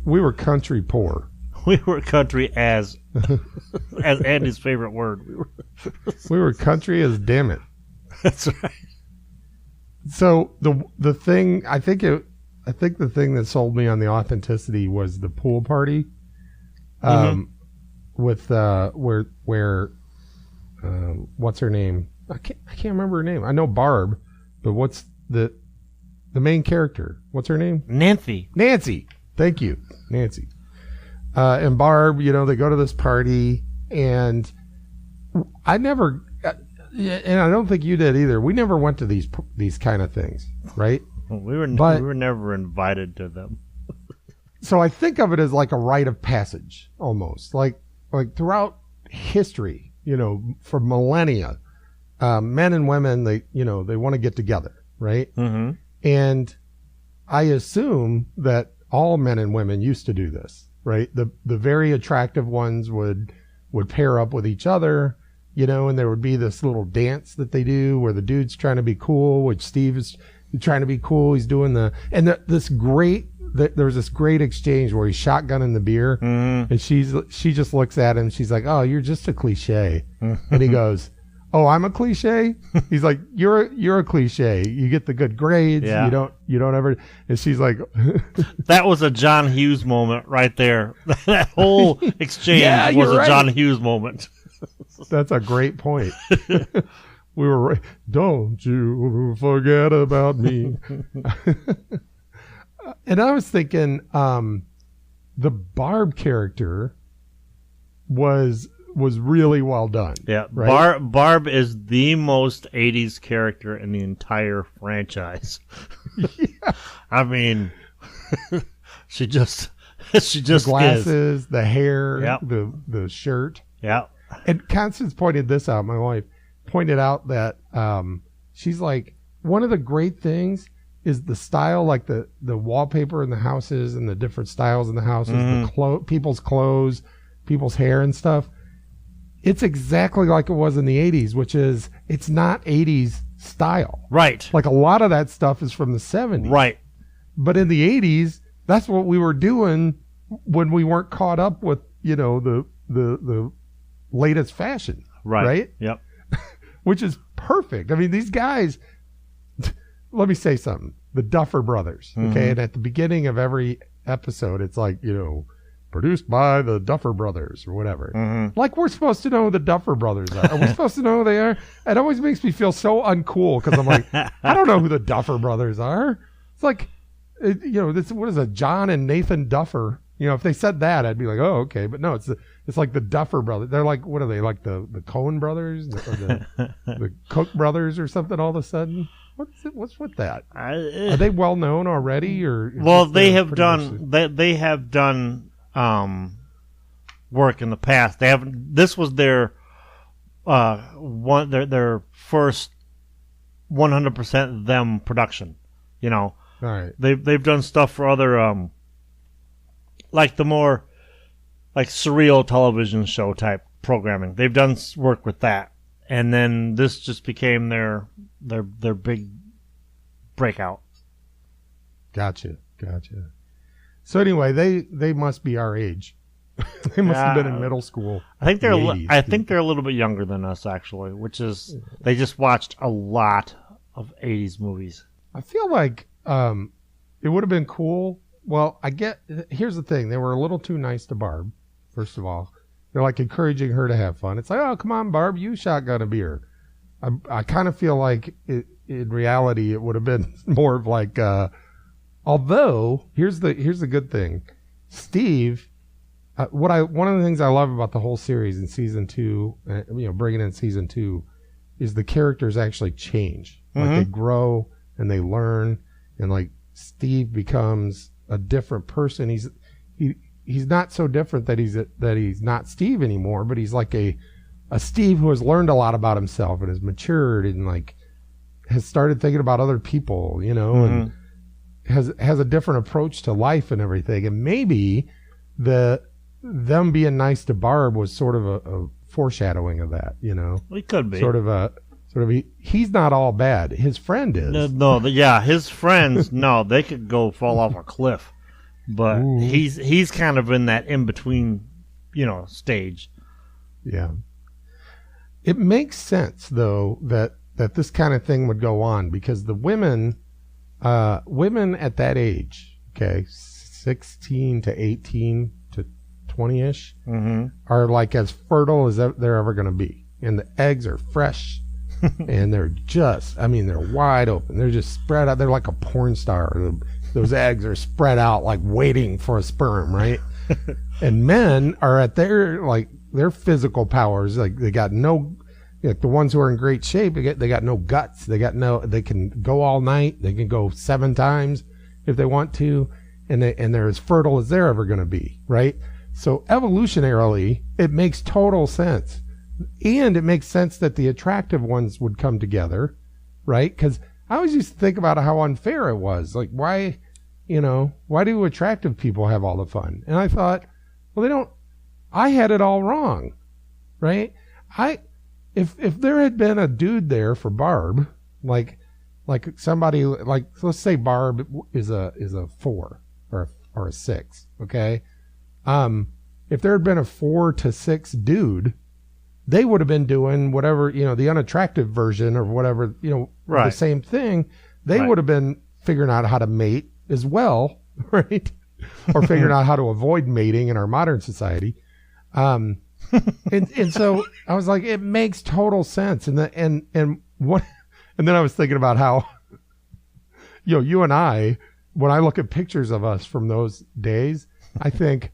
We were country poor. We were country as Andy's favorite word. We were country as damn it. That's right. So the thing I think the thing that sold me on the authenticity was the pool party. With where what's her name? I can't remember her name. I know Barb, but what's the main character? What's her name? Nancy. Thank you, Nancy. And Barb, they go to this party, and I never, and I don't think you did either. We never went to these kind of things, right? We were never invited to them. So I think of it as like a rite of passage, almost like throughout history, for millennia, men and women, they want to get together, right? Mm-hmm. And I assume that all men and women used to do this, right? The very attractive ones would pair up with each other, and there would be this little dance that they do where the dude's trying to be cool, which Steve is trying to be cool. He's doing there's this great exchange where he's shotgunning the beer, and she just looks at him. She's like, "Oh, you're just a cliche," and he goes, "Oh, I'm a cliche." He's like, "You're a cliche. You get the good grades. Yeah. You don't ever." And she's like, "That was a John Hughes moment right there. That whole exchange was a John Hughes moment." That's a great point. We were right. Don't you forget about me. And I was thinking, the Barb character was really well done. Yeah, right? Barb is the most 80s character in the entire franchise. Yeah. I mean, she just The glasses, is. the hair, Yep. the shirt. Yeah. And Constance pointed this out. My wife pointed out that she's like, one of the great things is the style, like the wallpaper in the houses and the different styles in the houses, the people's clothes, people's hair and stuff. It's exactly like it was in the 80s, which is it's not 80s style. Right. Like a lot of that stuff is from the 70s. Right. But in the 80s, that's what we were doing when we weren't caught up with, the latest fashion. Right? Yep. Which is perfect. I mean, these guys, let me say something. The Duffer Brothers, okay? And at the beginning of every episode, it's like, produced by the Duffer Brothers or whatever. Like we're supposed to know who the Duffer Brothers are. Are we supposed to know who they are? It always makes me feel so uncool because I'm like, I don't know who the Duffer Brothers are. It's like, what is it, John and Nathan Duffer? If they said that, I'd be like, oh, okay. But no, it's like the Duffer Brothers. They're like, what are they, like the Coen Brothers? Or the Cook Brothers or something all of a sudden? What's with that? Are they well known already? They have done work in the past. This was their their first 100% them production. All right. They've done stuff for other like the more like surreal television show type programming. They've done work with that, and then this just became their big breakout. Gotcha. So anyway, they must be our age. They must have been in middle school. I think they're. in the 80s, I think they're a little bit younger than us, actually. Which is they just watched a lot of 80s movies. I feel like it would have been cool. Well, here's the thing. They were a little too nice to Barb, first of all. They're like encouraging her to have fun. It's like, oh, come on, Barb, you shotgun a beer. I kind of feel like in reality it would have been more of like, although here's the good thing. Steve, one of the things I love about the whole series in season 2, bringing in season 2, is the characters actually change. Like they grow and they learn, and like Steve becomes a different person. He's not so different that he's not Steve anymore, but he's like a Steve who has learned a lot about himself and has matured and like has started thinking about other people, and has a different approach to life and everything. And maybe them being nice to Barb was sort of a foreshadowing of that, It could be he's not all bad. His friend is. His friends. No, they could go fall off a cliff, but he's kind of in that in between, stage. Yeah. It makes sense though that this kind of thing would go on because the women at that age, okay, 16 to 18 to 20-ish, are like as fertile as they're ever going to be, and the eggs are fresh. And they're they're wide open. They're just spread out. They're like a porn star. Those eggs are spread out like waiting for a sperm, right? And men are at their physical powers. Like they got no, like the ones who are in great shape, they got no guts. They can go all night. They can go 7 times if they want to. And they're as fertile as they're ever going to be, right? So evolutionarily, it makes total sense. And it makes sense that the attractive ones would come together, right? Because I always used to think about how unfair it was. Like, why do attractive people have all the fun? And I thought, well, they don't. I had it all wrong, right? If there had been a dude there for Barb, like somebody, like let's say Barb is a 4 or a 6, okay? If there had been a 4 to 6 dude, they would have been doing whatever, the unattractive version or whatever, the same thing. They would have been figuring out how to mate as well, right? Or figuring out how to avoid mating in our modern society. And so I was like, it makes total sense. And then I was thinking about how, you and I when I look at pictures of us from those days, I think,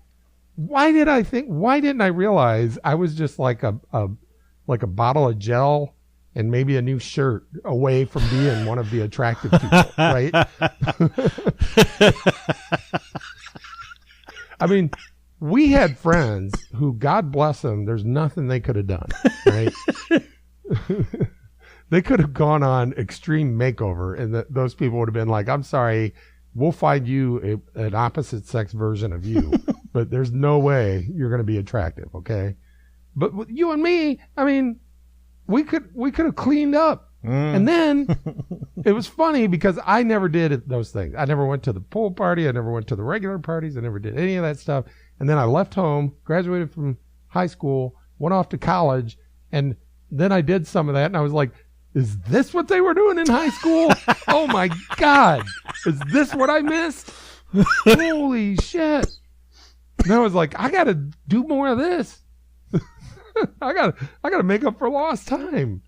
why didn't I realize I was just like a bottle of gel and maybe a new shirt away from being one of the attractive people, right? I mean, we had friends who, God bless them, there's nothing they could have done, right? They could have gone on Extreme Makeover, and those people would have been like, I'm sorry, we'll find you an opposite sex version of you, but there's no way you're going to be attractive, okay? But with you and me, I mean, we could have cleaned up. And then it was funny because I never did those things. I never went to the pool party. I never went to the regular parties. I never did any of that stuff. And then I left home, graduated from high school, went off to college, and then I did some of that, and I was like, is this what they were doing in high school? Oh, my God. Is this what I missed? Holy shit. And I was like, I got to do more of this. I got to make up for lost time.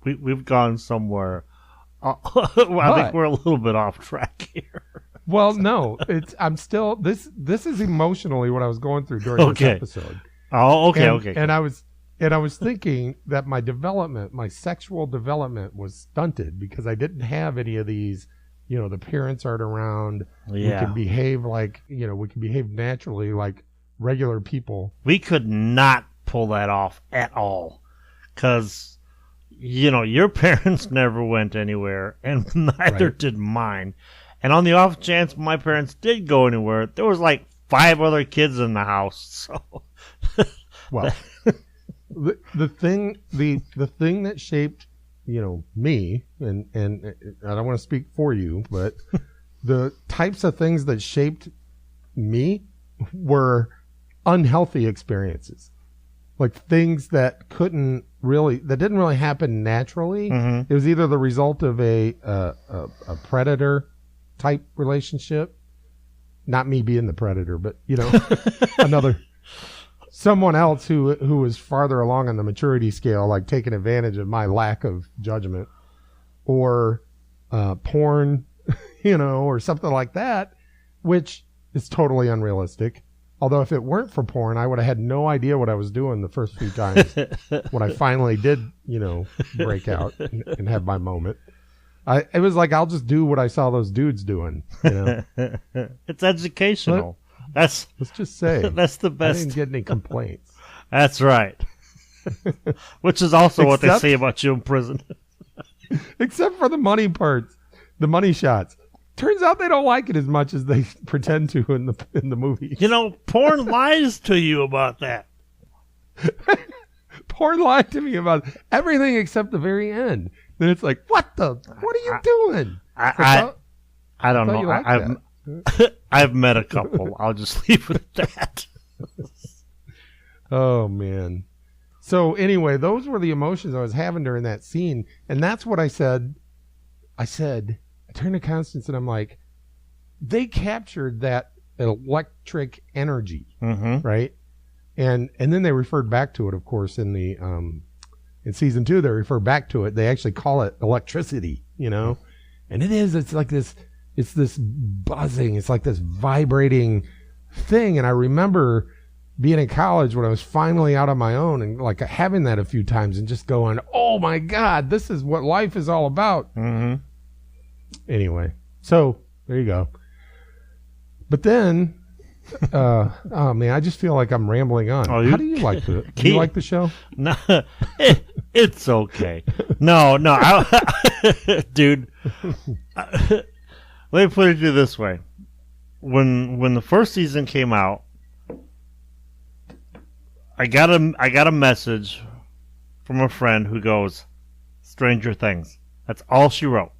We've gone somewhere. I think we're a little bit off track here. Well, no, I'm still this is emotionally what I was going through during this episode. Oh, okay. And I was thinking that my sexual development was stunted because I didn't have any of these. The parents aren't around. Yeah. We can behave we can behave naturally like regular people. We could not pull that off at all. Because, your parents never went anywhere, and neither did mine. And on the off chance my parents did go anywhere, there was like 5 other kids in the house. So, well, the thing that shaped me, and I don't want to speak for you, but the types of things that shaped me were unhealthy experiences, like things that didn't really happen naturally. Mm-hmm. It was either the result of a predator type relationship, not me being the predator, but someone else who was farther along on the maturity scale, like taking advantage of my lack of judgment, or porn, or something like that, which is totally unrealistic. Although if it weren't for porn, I would have had no idea what I was doing the first few times when I finally did, break out and have my moment. It was like, I'll just do what I saw those dudes doing. It's educational. Let's just say that's the best. I didn't get any complaints. That's right. Which is also what they say about you in prison. Except for the money parts, the money shots. Turns out they don't like it as much as they pretend to in the movies. Porn lies to you about that. Porn lied to me about everything except the very end. Then it's like, what are you doing? I don't know. I've met a couple. I'll just leave it at that. Oh, man. So anyway, those were the emotions I was having during that scene. And that's what I said. I turned to Constance and I'm like, they captured that electric energy, right? And then they referred back to it, of course, in the in season 2. They refer back to it. They actually call it electricity, and it's like this. It's this buzzing. It's like this vibrating thing. And I remember being in college when I was finally out on my own and like having that a few times and just going, oh my God, this is what life is all about. Mm-hmm. Anyway, so there you go. But then, oh man, I just feel like I'm rambling on. How do you like the? Do you like the show? No, it's okay. No, dude. Let me put it to you this way: when the first season came out, I got a message from a friend who goes, "Stranger Things." That's all she wrote.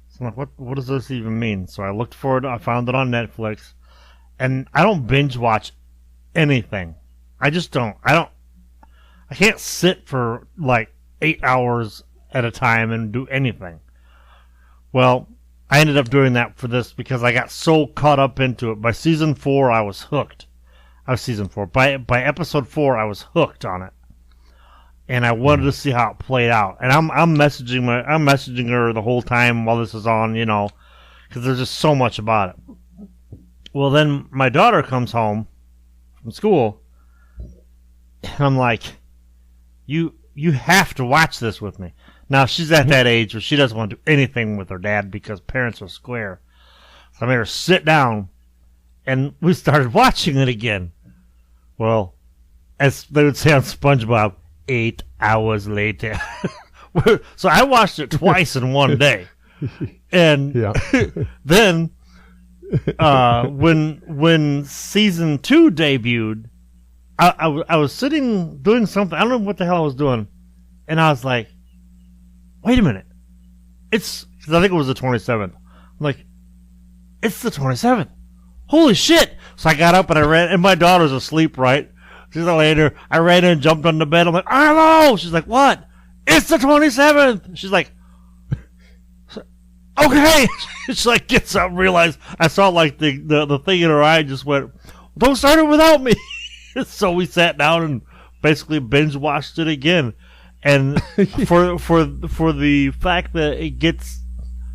So I'm like, what does this even mean? So I looked for it. I found it on Netflix, and I don't binge watch anything. I just don't. I can't sit for like 8 hours at a time and do anything. Well, I ended up doing that for this because I got so caught up into it. By season 4, I was hooked. I was season 4. By episode 4, I was hooked on it. and I wanted to see how it played out. And I'm messaging her the whole time while this is on, because there's just so much about it. Well, then my daughter comes home from school, and I'm like, you have to watch this with me. Now, she's at that age where she doesn't want to do anything with her dad because parents are square. So I made her sit down, and we started watching it again. Well, as they would say on SpongeBob, 8 hours later. So I watched it twice in one day. And then when season 2 debuted, I was sitting doing something. I don't know what the hell I was doing. And I was like, wait a minute. Because I think it was the 27th. I'm like, it's the 27th. Holy shit. So I got up and I ran, and my daughter's asleep, right? She's later. I ran in and jumped on the bed. I'm like, hello. She's like, what? It's the 27th. She's like, okay. She like gets up and realized I saw like the thing in her eye just went, don't start it without me. So we sat down and basically binge watched it again. And for the fact that it gets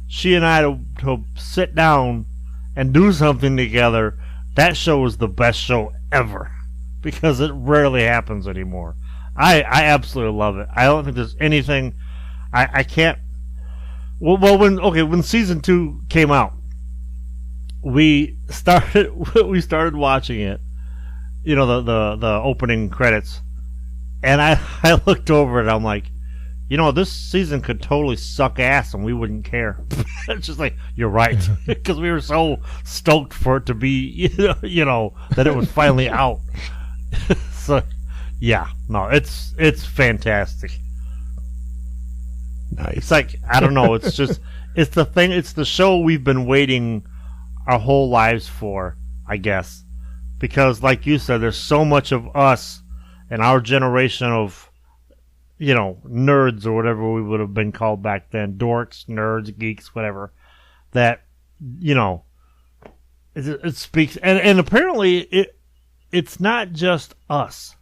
she and I to sit down and do something together, that show is the best show ever. Because it rarely happens anymore. I absolutely love it. I don't think there's anything I can't. Well, when season 2 came out, we started watching it. The opening credits, and I looked over it. I'm like, this season could totally suck ass, and we wouldn't care. It's just like, you're right, because we were so stoked for it to be, that it was finally out. So, yeah, no, it's fantastic. Nice. It's like, I don't know, it's the show we've been waiting our whole lives for, I guess. Because, like you said, there's so much of us and our generation of, nerds or whatever we would have been called back then, dorks, nerds, geeks, whatever, that, it speaks, and apparently it's not just us,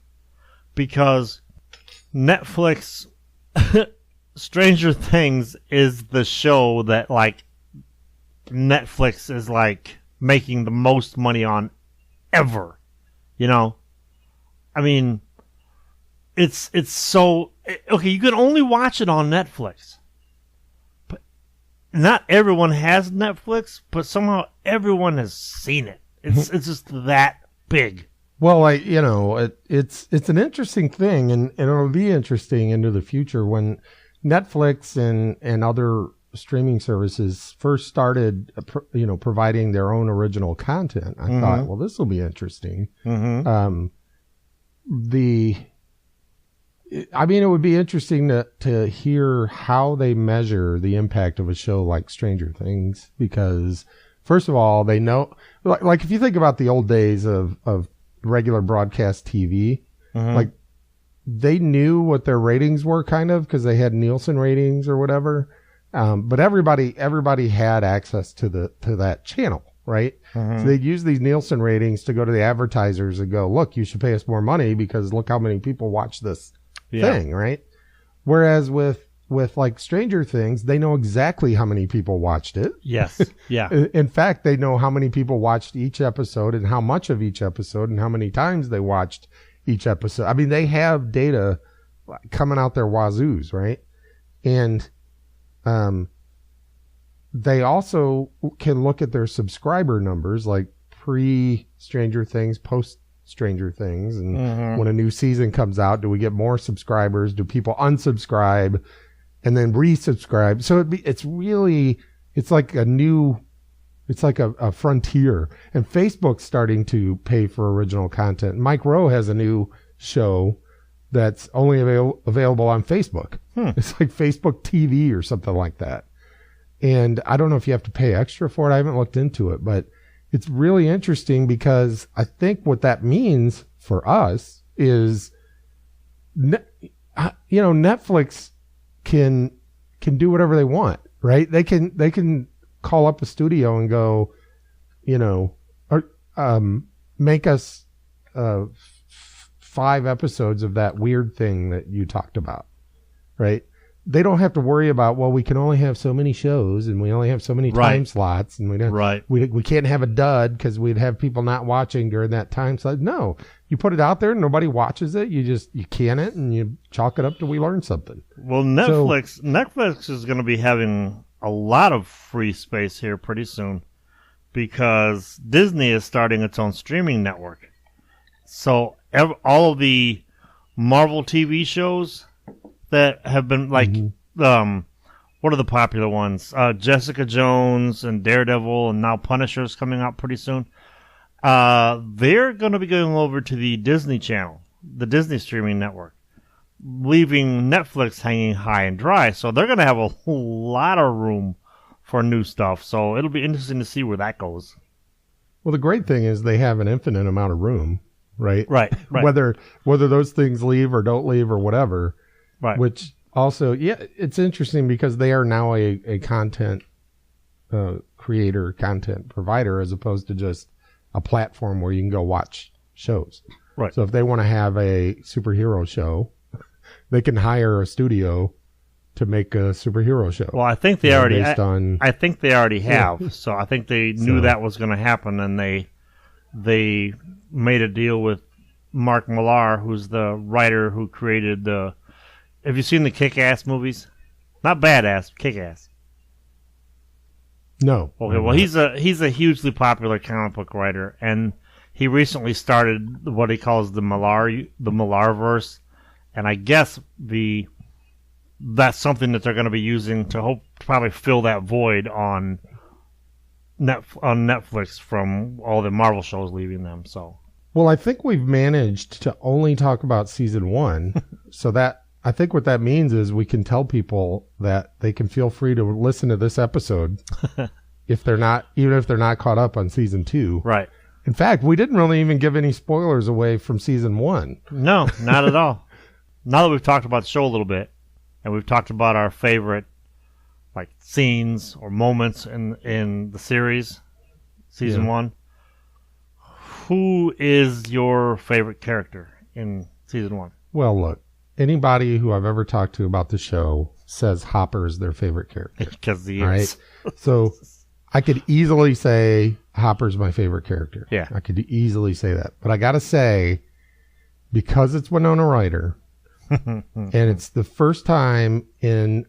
because Netflix, Stranger Things is the show that, like, Netflix is, like, making the most money on ever. I mean, it's so, okay, you can only watch it on Netflix. But not everyone has Netflix, but somehow everyone has seen it. It's just that big. Well, it's an interesting thing, and it'll be interesting into the future when Netflix and other streaming services first started, providing their own original content. I thought, well, this will be interesting. Mm-hmm. It would be interesting to hear how they measure the impact of a show like Stranger Things, because first of all, they know, like if you think about the old days of regular broadcast TV, like they knew what their ratings were kind of, because they had Nielsen ratings or whatever. But everybody had access to that channel, right? So they'd use these Nielsen ratings to go to the advertisers and go, look, you should pay us more money because look how many people watch this thing, right? Whereas with like Stranger Things, they know exactly how many people watched it. Yes. Yeah. In fact, they know how many people watched each episode and how much of each episode and how many times they watched each episode. I mean, they have data coming out their wazoos, right? And they also can look at their subscriber numbers, like pre-Stranger Things, post-Stranger Things, and when a new season comes out, do we get more subscribers? Do people unsubscribe and then resubscribe? So it's like a frontier. And Facebook's starting to pay for original content. Mike Rowe has a new show that's only available on Facebook. It's like Facebook TV or something like that. And I don't know if you have to pay extra for it. I haven't looked into it, but it's really interesting because I think what that means for us is, Netflix can do whatever they want, right? They can call up a studio and go, make us 5 5 episodes of that weird thing that you talked about, right? They don't have to worry about, well, we can only have so many shows and we only have so many time slots, and we can't have a dud because we'd have people not watching during that time slot. No, you put it out there and nobody watches it. You can it and you chalk it up till we learn something. Well, Netflix is going to be having a lot of free space here pretty soon because Disney is starting its own streaming network. So all of the Marvel TV shows that have been like, what are the popular ones? Jessica Jones and Daredevil, and now Punisher's coming out pretty soon. They're going to be going over to the Disney Channel, the Disney streaming network, leaving Netflix hanging high and dry. So they're going to have a whole lot of room for new stuff. So it'll be interesting to see where that goes. Well, the great thing is they have an infinite amount of room, right? Right. Whether those things leave or don't leave or whatever. Right. Which also, it's interesting because they are now a content creator, content provider, as opposed to just a platform where you can go watch shows. Right. So if they want to have a superhero show, they can hire a studio to make a superhero show. Well, I think they already. I think they already have. So I think they knew that was going to happen, and they made a deal with Mark Millar, who's the writer who created the. Have you seen the Kick-Ass movies? Not Badass, Kick-Ass. No. Okay, well, he's a hugely popular comic book writer, and he recently started what he calls the Millarverse, and I guess that's something that they're going to be using to probably fill that void on Netflix from all the Marvel shows leaving them. So. Well, I think we've managed to only talk about season 1, so that. I think what that means is we can tell people that they can feel free to listen to this episode even if they're not caught up on season 2. Right. In fact, we didn't really even give any spoilers away from season 1. No, not at all. Now that we've talked about the show a little bit, and we've talked about our favorite like scenes or moments in the series, season 1, who is your favorite character in season 1? Well, look. Anybody who I've ever talked to about the show says Hopper is their favorite character. Because he is. Right? So I could easily say Hopper's my favorite character. Yeah. I could easily say that. But I got to say, because it's Winona Ryder, and it's the first time in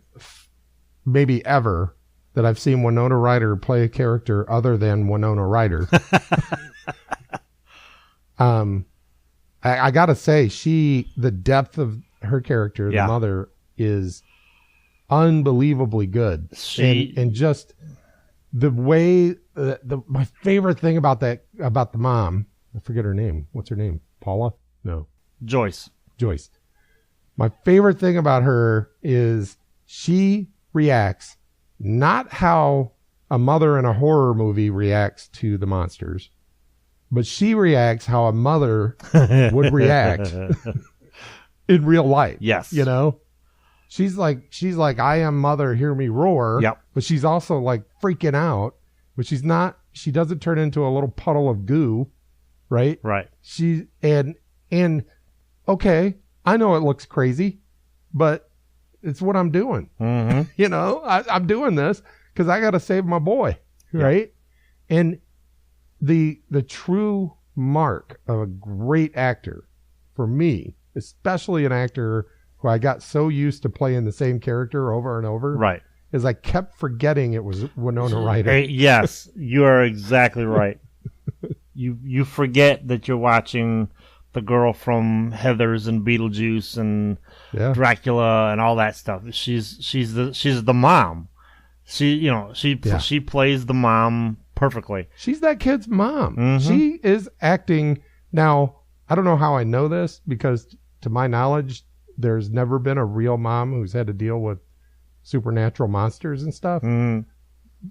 maybe ever that I've seen Winona Ryder play a character other than Winona Ryder. I got to say, the depth of her character, the mother, is unbelievably good. And just the way, my favorite thing about the mom, I forget her name. What's her name? Paula? No. Joyce. My favorite thing about her is she reacts not how a mother in a horror movie reacts to the monsters, but she reacts how a mother would react in real life. Yes. You know? She's like, I am mother, hear me roar. Yep. But she's also like freaking out. But she doesn't turn into a little puddle of goo, right? Right. And okay, I know it looks crazy, but it's what I'm doing. Mm-hmm. You know, I'm doing this because I got to save my boy, right? And the true mark of a great actor for me, especially an actor who I got so used to playing the same character over and over, right, is I kept forgetting it was Winona Ryder. Yes, you are exactly right. You forget that you're watching the girl from Heathers and Beetlejuice and Dracula and all that stuff. She's the mom. She plays the mom perfectly. She's that kid's mom. Mm-hmm. She is acting. Now, I don't know how I know this because to my knowledge, there's never been a real mom who's had to deal with supernatural monsters and stuff. Mm.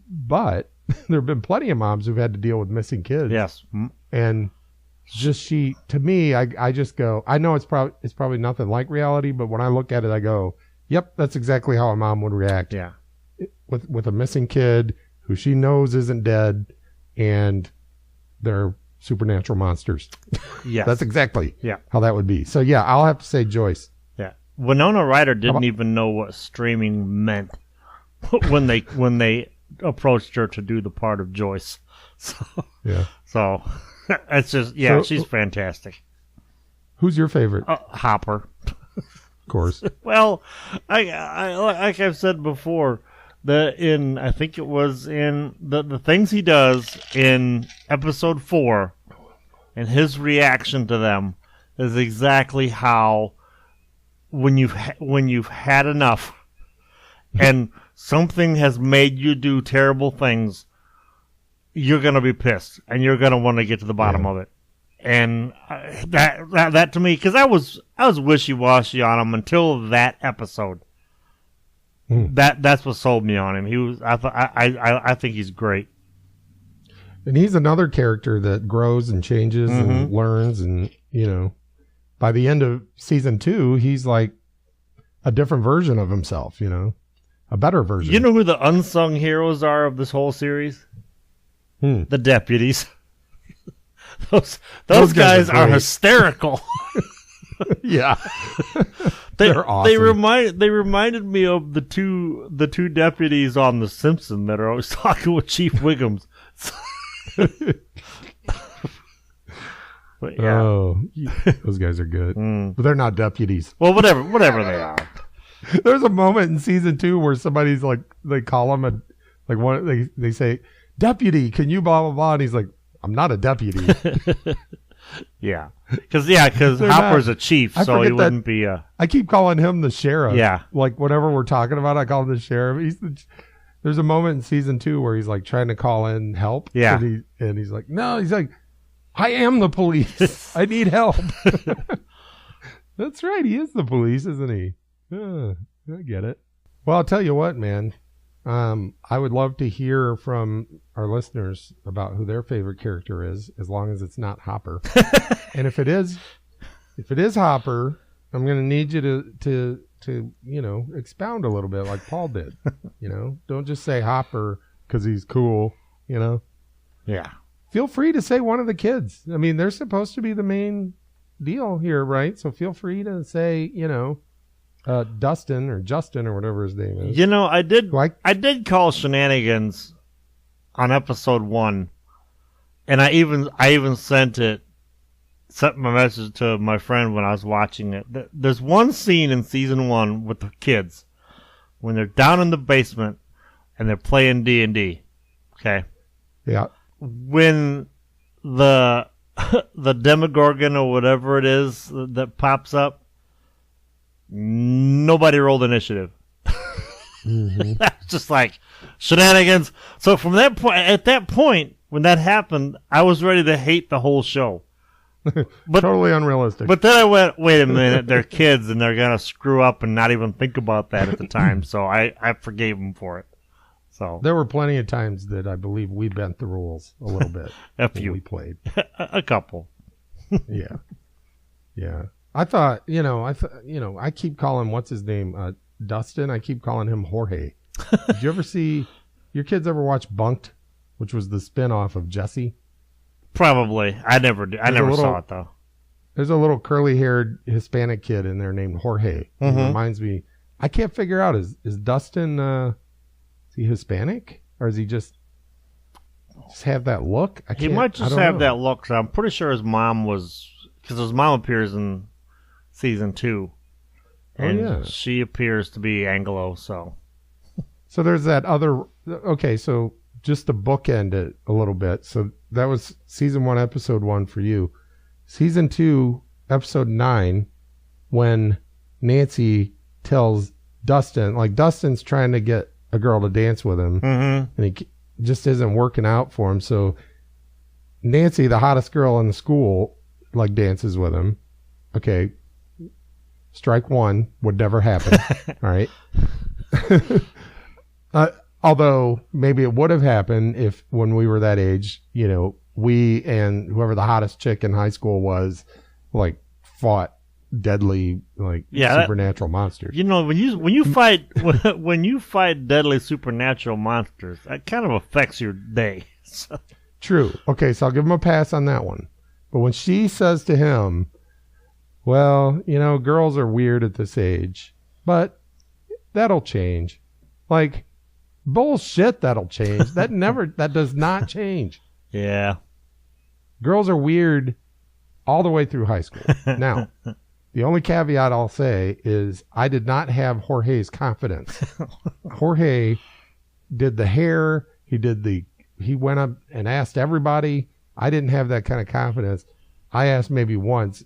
But there have been plenty of moms who've had to deal with missing kids. Yes. And just to me, I just go, I know it's probably nothing like reality, but when I look at it, I go, yep, that's exactly how a mom would react. Yeah. With a missing kid who she knows isn't dead, and they're supernatural monsters. Yes. That's exactly Yeah. how that would be. So yeah, I'll have to say Joyce. Yeah. Winona Ryder didn't even know what streaming meant when they approached her to do the part of Joyce. So it's just she's fantastic. Who's your favorite? Hopper. Of course. Well, I like I've said before, I think it was in the things he does in episode 4, and his reaction to them is exactly how when you've had enough and something has made you do terrible things, you're gonna be pissed and you're gonna want to get to the bottom of it. And that to me, because I was wishy-washy on him until that episode. That's what sold me on him. I think he's great. And he's another character that grows and changes and learns, and by the end of season 2, he's like a different version of himself. A better version. You know who the unsung heroes are of this whole series? The deputies. Those guys are hysterical. Yeah. They're awesome. They reminded me of the two deputies on The Simpsons that are always talking with Chief Wiggums. But yeah. Oh, those guys are good. But they're not deputies. Well, whatever they are. There's a moment in season 2 where somebody's like, they call him they say, "Deputy, can you blah blah blah?" And he's like, "I'm not a deputy." Yeah, because Hopper's a chief, so he wouldn't be a. I keep calling him the sheriff. Yeah, like whenever we're talking about it, I call him the sheriff. There's a moment in season 2 where he's like trying to call in help. Yeah, and he's like, "No," he's like, "I am the police. I need help." That's right. He is the police, isn't he? I get it. Well, I'll tell you what, man. I would love to hear from our listeners about who their favorite character is, as long as it's not Hopper. And if it is Hopper, I'm going to need you to expound a little bit like Paul did. Don't just say Hopper because he's cool. Yeah. Feel free to say one of the kids. I mean, they're supposed to be the main deal here, right? So feel free to say, Dustin or Justin or whatever his name is. I did call Shenanigans on episode 1, and I even sent my message to my friend when I was watching it. There's one scene in season 1 with the kids when they're down in the basement and they're playing D&D. Okay. Yeah. When the Demogorgon or whatever it is that pops up, nobody rolled initiative. That's just like shenanigans. So from that point, at that point, when that happened, I was ready to hate the whole show. But, totally unrealistic. But then I went, wait a minute, they're kids and they're going to screw up and not even think about that at the time. So I forgave them for it. So there were plenty of times that I believe we bent the rules a little bit. when we played. A couple. Yeah. Yeah. I thought, I keep calling, what's his name? Dustin. I keep calling him Jorge. Did you ever see, your kids ever watch Bunked, which was the spinoff of Jesse? Probably. I never saw it though. There's a little curly-haired Hispanic kid in there named Jorge. He reminds me, I can't figure out, is Dustin, is he Hispanic? Or is he just have that look? He might just have that look. So I'm pretty sure his mom was, because his mom appears in season 2. And she appears to be Anglo, so. So there's that other, okay, so just to bookend it a little bit. So that was season 1, episode 1 for you. Season 2, episode 9, when Nancy tells Dustin, like Dustin's trying to get a girl to dance with him, and he just isn't working out for him. So Nancy, the hottest girl in the school, like dances with him. Okay. Strike 1 would never happen. All right. Although maybe it would have happened if when we were that age, we and whoever the hottest chick in high school was, like, fought deadly, like, supernatural monsters. When you fight when you fight deadly supernatural monsters, that kind of affects your day. So. True. Okay, so I'll give him a pass on that one. But when she says to him, well, girls are weird at this age, but that'll change. Like, bullshit, that'll change. That does not change. Yeah. Girls are weird all the way through high school. Now, the only caveat I'll say is I did not have Jorge's confidence. Jorge did the hair. He went up and asked everybody. I didn't have that kind of confidence. I asked maybe once,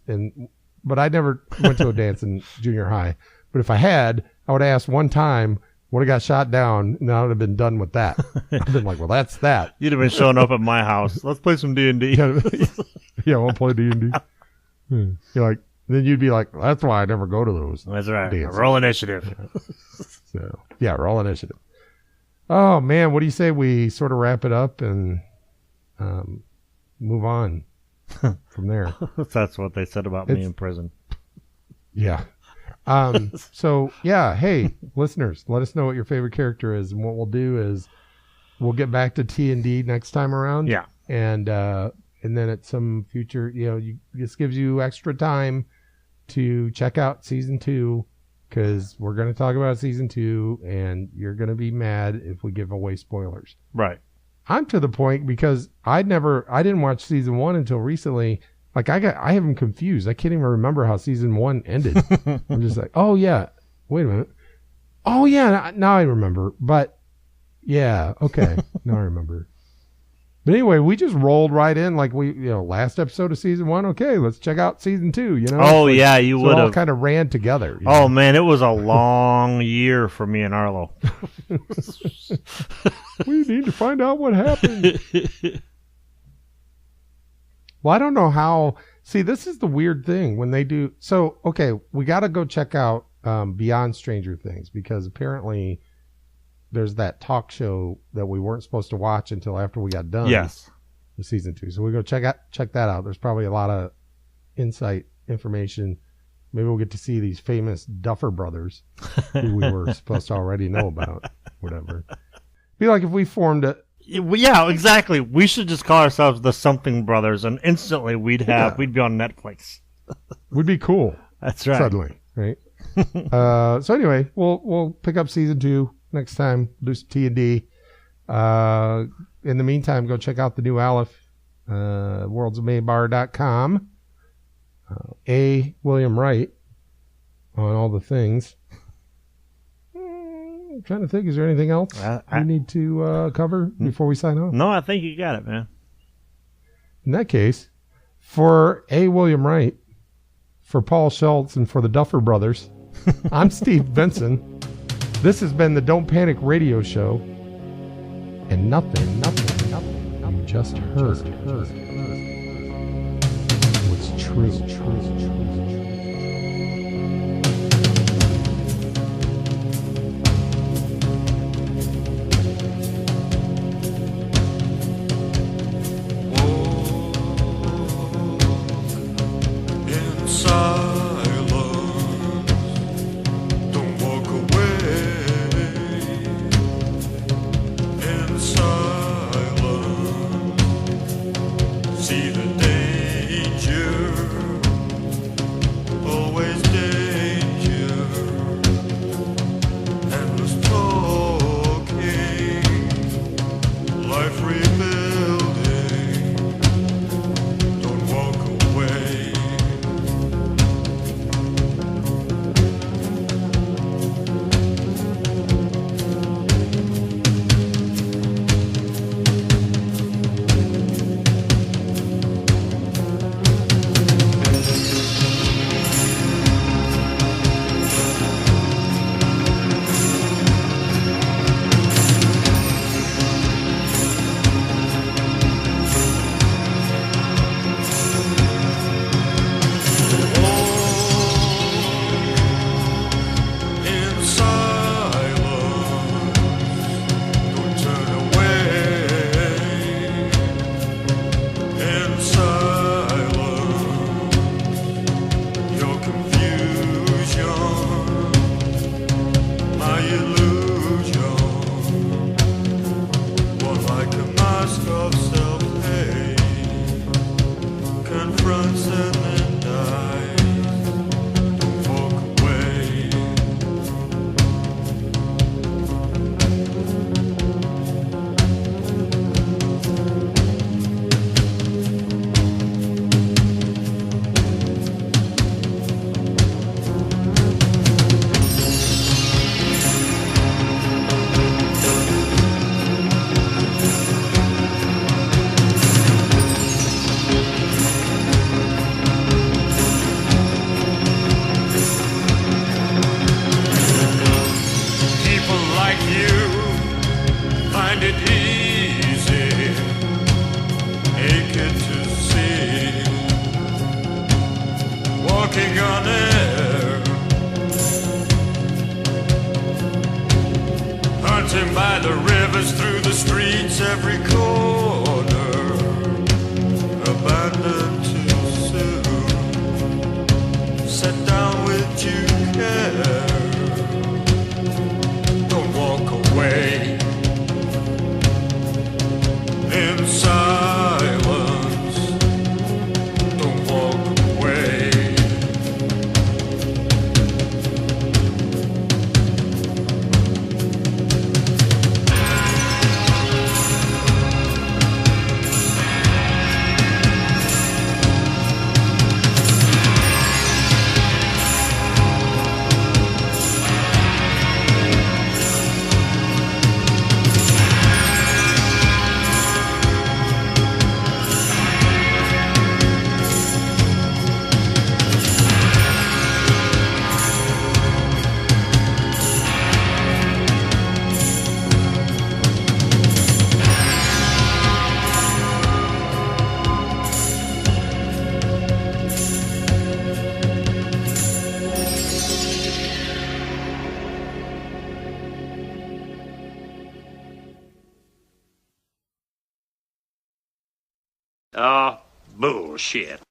but I never went to a dance in junior high. But if I had, I would have asked one time, would have got shot down, and I would have been done with that. I've been like, well, that's that. You'd have been showing up at my house. Let's play some D&D. Yeah, we'll play D&D. You're like, then you'd be like, that's why I never go to those. That's right. dances. Roll initiative. So, yeah, roll initiative. Oh, man, what do you say we sort of wrap it up and move on from there? That's what they said about me in prison. Yeah. So, yeah, hey, listeners, let us know what your favorite character is. And what we'll do is we'll get back to T&D next time around. Yeah. And then at some future, this gives you extra time to check out season 2, because we're going to talk about season 2, and you're going to be mad if we give away spoilers. Right. I'm to the point because I didn't watch season 1 until recently. Like I have them confused. I can't even remember how season 1 ended. I'm just like, oh yeah, wait a minute. Oh yeah, now I remember. But yeah, okay, now I remember. But anyway, we just rolled right in like last episode of season 1. Okay, let's check out season 2. Oh yeah, you would have. All kind of ran together. Oh man, it was a long year for me and Arlo. We need to find out what happened. Well, I don't know how. See, this is the weird thing when they do. So, okay, we got to go check out Beyond Stranger Things, because apparently there's that talk show that we weren't supposed to watch until after we got done. Yes. With season 2. So we go check that out. There's probably a lot of insight information. Maybe we'll get to see these famous Duffer brothers who we were supposed to already know about. Whatever. Be like if we formed a. Yeah, exactly. We should just call ourselves the Something Brothers, and instantly we'd be on Netflix. Would be cool. That's right. Suddenly, right? So anyway, we'll pick up season 2 next time. Do some T&D. In the meantime, go check out the new Aleph, worldsofmebar.com. William Wright on all the things. I'm trying to think, is there anything else we need to cover before we sign off? No, I think you got it, man. In that case, for William Wright, for Paul Schultz, and for the Duffer Brothers, I'm Steve Benson. This has been the Don't Panic Radio Show. And nothing you just heard was true. It's every corner abandoned too soon. Set down with due care. Don't walk away in silence. Don't walk away. Ah, bullshit.